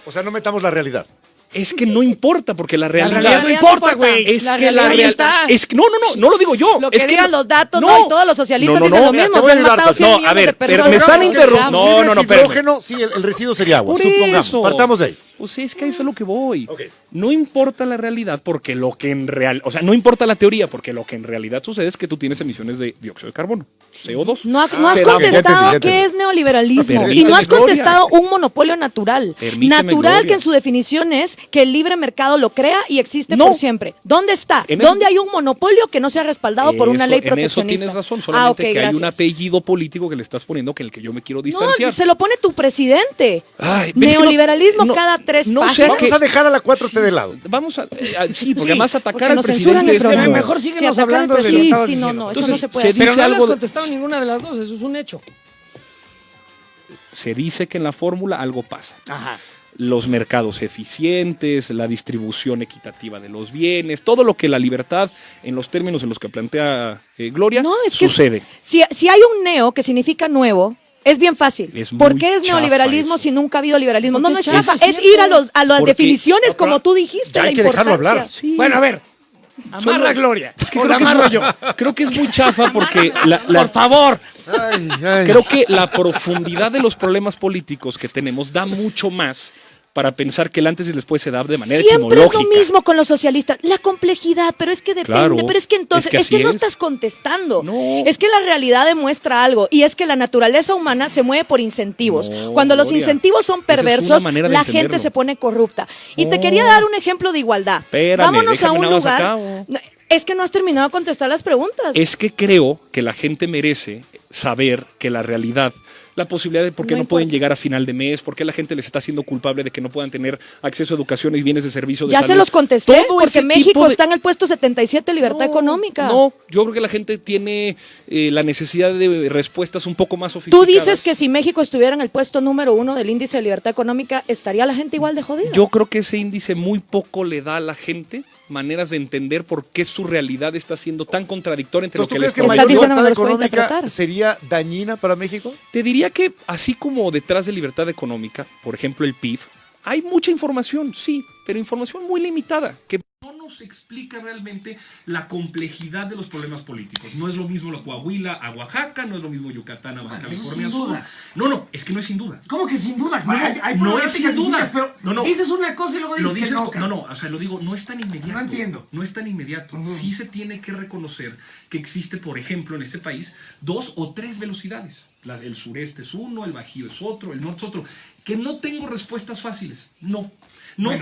Speaker 6: O sea, no metamos la realidad.
Speaker 9: Es que no importa, porque la realidad...
Speaker 7: realidad no importa, güey.
Speaker 9: Es
Speaker 8: La
Speaker 9: que la
Speaker 8: realidad
Speaker 9: realidad... Es que no lo digo yo.
Speaker 8: Lo que
Speaker 9: es
Speaker 8: digan los datos, no, y todos los socialistas
Speaker 9: no,
Speaker 8: dicen lo
Speaker 9: mira,
Speaker 8: mismo.
Speaker 9: te
Speaker 8: Se
Speaker 9: voy
Speaker 8: han
Speaker 9: a ayudar,
Speaker 8: matado 100
Speaker 9: no,
Speaker 8: millones
Speaker 9: a ver,
Speaker 8: de
Speaker 9: pero
Speaker 8: personas.
Speaker 9: me están
Speaker 8: interrumpiendo.
Speaker 6: Si es
Speaker 9: espérame.
Speaker 6: hidrógeno, sí, el residuo sería agua.
Speaker 9: Por
Speaker 6: Supongamos.
Speaker 9: eso.
Speaker 6: Partamos de ahí.
Speaker 9: Pues es que eso es lo que voy. No importa la realidad, porque lo que en real... O sea, no importa la teoría, porque lo que en realidad sucede es que tú tienes emisiones de dióxido de carbono, CO2.
Speaker 8: No has
Speaker 9: Se da-
Speaker 8: contestado qué es neoliberalismo
Speaker 9: Permíteme,
Speaker 8: y no has
Speaker 9: Gloria.
Speaker 8: contestado un monopolio natural.
Speaker 9: Permíteme,
Speaker 8: Natural
Speaker 9: Gloria.
Speaker 8: que en su definición es que el libre mercado lo crea y existe
Speaker 9: No.
Speaker 8: por siempre. ¿Dónde está?
Speaker 9: En
Speaker 8: ¿Dónde hay un monopolio que no sea respaldado por una ley
Speaker 9: En eso
Speaker 8: proteccionista?
Speaker 9: tienes razón, solamente
Speaker 8: ok,
Speaker 9: que hay un
Speaker 8: gracias.
Speaker 9: apellido político que le estás poniendo que el que yo me quiero distanciar.
Speaker 8: No, se lo pone tu presidente.
Speaker 9: Ay, pero es que
Speaker 8: Neoliberalismo
Speaker 9: no-
Speaker 8: cada 3
Speaker 9: no
Speaker 8: páginas.
Speaker 9: sé
Speaker 6: Vamos a dejar a la 4T de lado.
Speaker 9: Vamos a... sí, porque además
Speaker 8: porque
Speaker 9: atacar al
Speaker 8: nos censuran
Speaker 9: presidente
Speaker 8: el
Speaker 9: es
Speaker 8: programa.
Speaker 9: como...
Speaker 7: Mejor síguenos
Speaker 8: Sí, atacar al
Speaker 7: hablando de lo que
Speaker 8: presidente.
Speaker 7: estabas
Speaker 8: Sí, no,
Speaker 7: diciendo.
Speaker 8: no, eso
Speaker 9: Entonces,
Speaker 8: no se puede hacer.
Speaker 7: Pero
Speaker 9: dice
Speaker 7: no le has
Speaker 9: algo de-
Speaker 7: contestado ninguna de las dos, eso es un hecho.
Speaker 9: Se dice que en la fórmula algo pasa.
Speaker 7: Ajá.
Speaker 9: Los mercados eficientes, la distribución equitativa de los bienes, todo lo que la libertad, en los términos en los que plantea Gloria,
Speaker 8: No, es que
Speaker 9: sucede.
Speaker 8: si hay un neo que significa nuevo, es bien fácil.
Speaker 9: Es muy
Speaker 8: ¿Por qué es
Speaker 9: chafa
Speaker 8: neoliberalismo
Speaker 9: eso.
Speaker 8: si nunca ha habido liberalismo? No,
Speaker 7: Porque
Speaker 8: no es
Speaker 7: es
Speaker 8: chafa,
Speaker 7: chafa,
Speaker 8: es
Speaker 7: ¿cierto?
Speaker 8: ir a las
Speaker 9: Porque-
Speaker 8: definiciones como tú dijiste.
Speaker 6: Ya hay
Speaker 8: la
Speaker 6: que dejarlo
Speaker 8: importancia.
Speaker 6: hablar.
Speaker 7: Bueno, a ver. Amarra Gloria.
Speaker 9: Es que
Speaker 7: O
Speaker 9: creo
Speaker 7: la
Speaker 9: que,
Speaker 7: amarro yo.
Speaker 9: creo que es muy chafa porque
Speaker 7: Por favor.
Speaker 9: creo que la profundidad de los problemas políticos que tenemos da mucho más para pensar que el antes y el después se da de manera
Speaker 8: Siempre es
Speaker 9: etimológica.
Speaker 8: lo mismo con los socialistas, la complejidad, pero es que depende,
Speaker 9: Claro,
Speaker 8: pero es que entonces,
Speaker 9: es que
Speaker 8: es que
Speaker 9: así
Speaker 8: no
Speaker 9: es.
Speaker 8: estás contestando,
Speaker 9: No.
Speaker 8: es que la realidad demuestra algo, y es que la naturaleza humana se mueve por incentivos. Cuando los
Speaker 9: Gloria,
Speaker 8: incentivos son
Speaker 9: esa es una
Speaker 8: perversos,
Speaker 9: manera de
Speaker 8: la
Speaker 9: entenderlo.
Speaker 8: gente se pone corrupta. Y te
Speaker 9: No.
Speaker 8: quería dar un ejemplo de igualdad.
Speaker 9: Espérame,
Speaker 8: Vámonos a
Speaker 9: déjame
Speaker 8: un
Speaker 9: nada más
Speaker 8: lugar...
Speaker 9: acabo.
Speaker 8: No, es que no has terminado de contestar las preguntas.
Speaker 9: Es que creo que la gente merece saber que la realidad, la posibilidad de por qué
Speaker 8: No
Speaker 9: no, pueden
Speaker 8: importa.
Speaker 9: llegar a final de mes, por qué la gente les está haciendo culpable de que no puedan tener acceso a educación y bienes de servicio de
Speaker 8: Ya
Speaker 9: salud.
Speaker 8: se los contesté,
Speaker 9: Todo
Speaker 8: porque
Speaker 9: ese
Speaker 8: México
Speaker 9: tipo de-
Speaker 8: está en el puesto 77 de libertad económica.
Speaker 9: No, yo creo que la gente tiene la necesidad de respuestas un poco más
Speaker 8: Tú
Speaker 9: sofisticadas.
Speaker 8: dices que si México estuviera en el puesto número 1 del índice de libertad económica, ¿estaría la gente igual de jodida?
Speaker 9: Yo creo que ese índice muy poco le da a la gente maneras de entender por qué su realidad está siendo tan contradictoria entre
Speaker 6: Entonces, ¿tú
Speaker 9: lo que
Speaker 6: crees
Speaker 9: les
Speaker 6: que
Speaker 8: Estás
Speaker 6: mayor
Speaker 8: diciendo
Speaker 6: libertad
Speaker 8: que los puede
Speaker 6: económica
Speaker 8: interpretar.
Speaker 6: sería dañina para México?
Speaker 9: Te diría que así como detrás de libertad económica, por ejemplo el PIB, hay mucha información, sí, pero información muy limitada, que no nos nos explica realmente la complejidad de los problemas políticos. No es lo mismo la Coahuila a Oaxaca, no es lo mismo Yucatán a Baja California Sur. No, es que no es sin duda.
Speaker 7: ¿Cómo que sin duda?
Speaker 9: No es sin duda.
Speaker 7: Pero dices una cosa y luego dices que no.
Speaker 9: O sea, lo digo, no es tan inmediato.
Speaker 7: No entiendo.
Speaker 9: No es tan inmediato. Sí se tiene que reconocer que existe, por ejemplo, en este país, 2 o 3 velocidades. El sureste es uno, el bajío es otro, el norte es otro. Que no tengo respuestas fáciles. No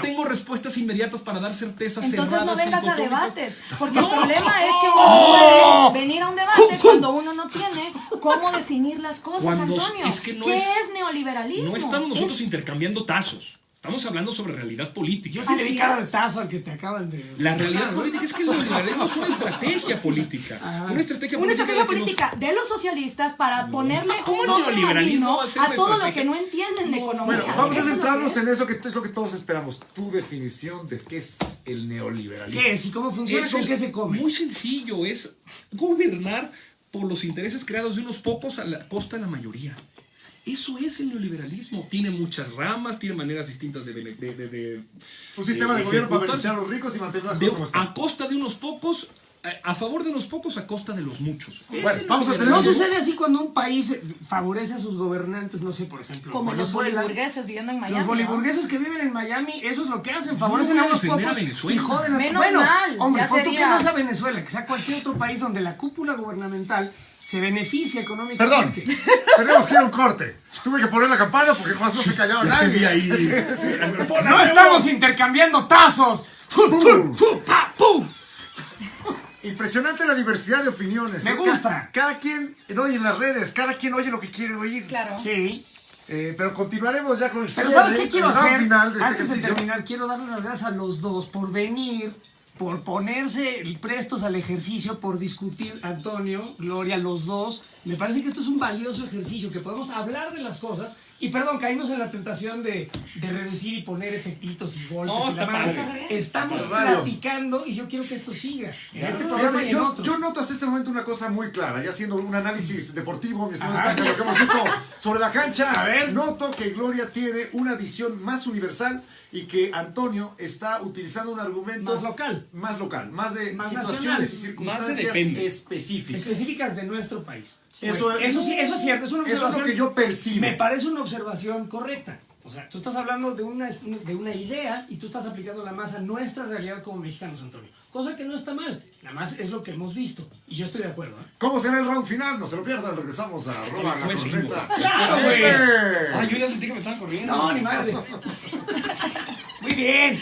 Speaker 9: tengo respuestas inmediatas para dar certezas
Speaker 8: entonces
Speaker 9: cerradas.
Speaker 8: Entonces no vengas a debates, porque el problema es que uno puede venir a un debate cuando uno no tiene cómo definir las cosas, Antonio. ¿Qué es neoliberalismo?
Speaker 9: No estamos nosotros intercambiando tazos. Estamos hablando sobre realidad política.
Speaker 7: Yo sí le di cara de tazo al que te acaban de...
Speaker 9: La realidad política es que el neoliberalismo es una estrategia política. Una estrategia
Speaker 8: política de los socialistas para ponerle un nombre maligno a todo lo que no entienden de economía.
Speaker 6: Bueno, vamos a centrarnos en eso que es lo que todos esperamos. Tu definición de qué es el neoliberalismo.
Speaker 7: ¿Qué es y cómo funciona? ¿Con qué se come?
Speaker 9: Muy sencillo, es gobernar por los intereses creados de unos pocos a la costa de la mayoría. Eso es el neoliberalismo. Tiene muchas ramas, tiene maneras distintas de
Speaker 6: un sistema de gobierno para beneficiar a los ricos y mantener las cosas como están.
Speaker 9: A costa de unos pocos, a favor de unos pocos, a costa de los muchos.
Speaker 6: Bueno, vamos a tener...
Speaker 7: No sucede así cuando un país favorece a sus gobernantes, no sé, por ejemplo.
Speaker 8: Como los boliburgueses viviendo en Miami.
Speaker 7: Los boliburgueses que viven en Miami, eso es lo que hacen, favorecen a unos pocos y joden a...
Speaker 8: Menos mal,
Speaker 7: hombre,
Speaker 8: ya
Speaker 7: tú que no sea Venezuela, que sea cualquier otro país donde la cúpula gubernamental se beneficia económicamente.
Speaker 6: Perdón, tenemos que ir a un corte. Tuve que poner la campana porque más no se callaba nadie.
Speaker 7: No estamos intercambiando tazos.
Speaker 6: Impresionante la diversidad de opiniones.
Speaker 7: Me gusta.
Speaker 6: Cada quien oye en las redes, cada quien oye lo que quiere oír.
Speaker 8: Claro.
Speaker 7: Sí.
Speaker 6: Pero continuaremos ya con el
Speaker 7: Pero ¿sabes qué quiero hacer?
Speaker 6: Final de
Speaker 7: Antes de terminar, quiero darles las gracias a los dos por venir, por ponerse prestos al ejercicio, por discutir, Antonio, Gloria, los dos. Me parece que esto es un valioso ejercicio, que podemos hablar de las cosas. Y perdón, caímos en la tentación de reducir y poner efectitos y golpes.
Speaker 9: No,
Speaker 7: y la mano. Estamos platicando y yo quiero que esto siga. En este programa y en otros.
Speaker 6: Yo noto hasta este momento una cosa muy clara, ya haciendo un análisis deportivo, mi estimado Stanca, lo que hemos visto sobre la cancha.
Speaker 7: A ver.
Speaker 6: Noto que Gloria tiene una visión más universal y que Antonio está utilizando un argumento más local, más de
Speaker 7: más
Speaker 6: situaciones
Speaker 7: nacional,
Speaker 6: y circunstancias
Speaker 7: específicas de nuestro país.
Speaker 6: Eso
Speaker 7: sí, eso es cierto, es una observación.
Speaker 6: Eso es lo que yo percibo.
Speaker 7: Me parece una observación correcta. O sea, tú estás hablando de una idea y tú estás aplicando la más a nuestra realidad como mexicanos, Antonio. Cosa que no está mal, nada más es lo que hemos visto. Y yo estoy de acuerdo.
Speaker 6: ¿Cómo será el round final? No se lo pierdan, regresamos a Roba la Corneta.
Speaker 7: ¡Claro, güey!
Speaker 9: Ay, yo ya sentí que me estaban corriendo.
Speaker 7: No, ni madre. Muy bien.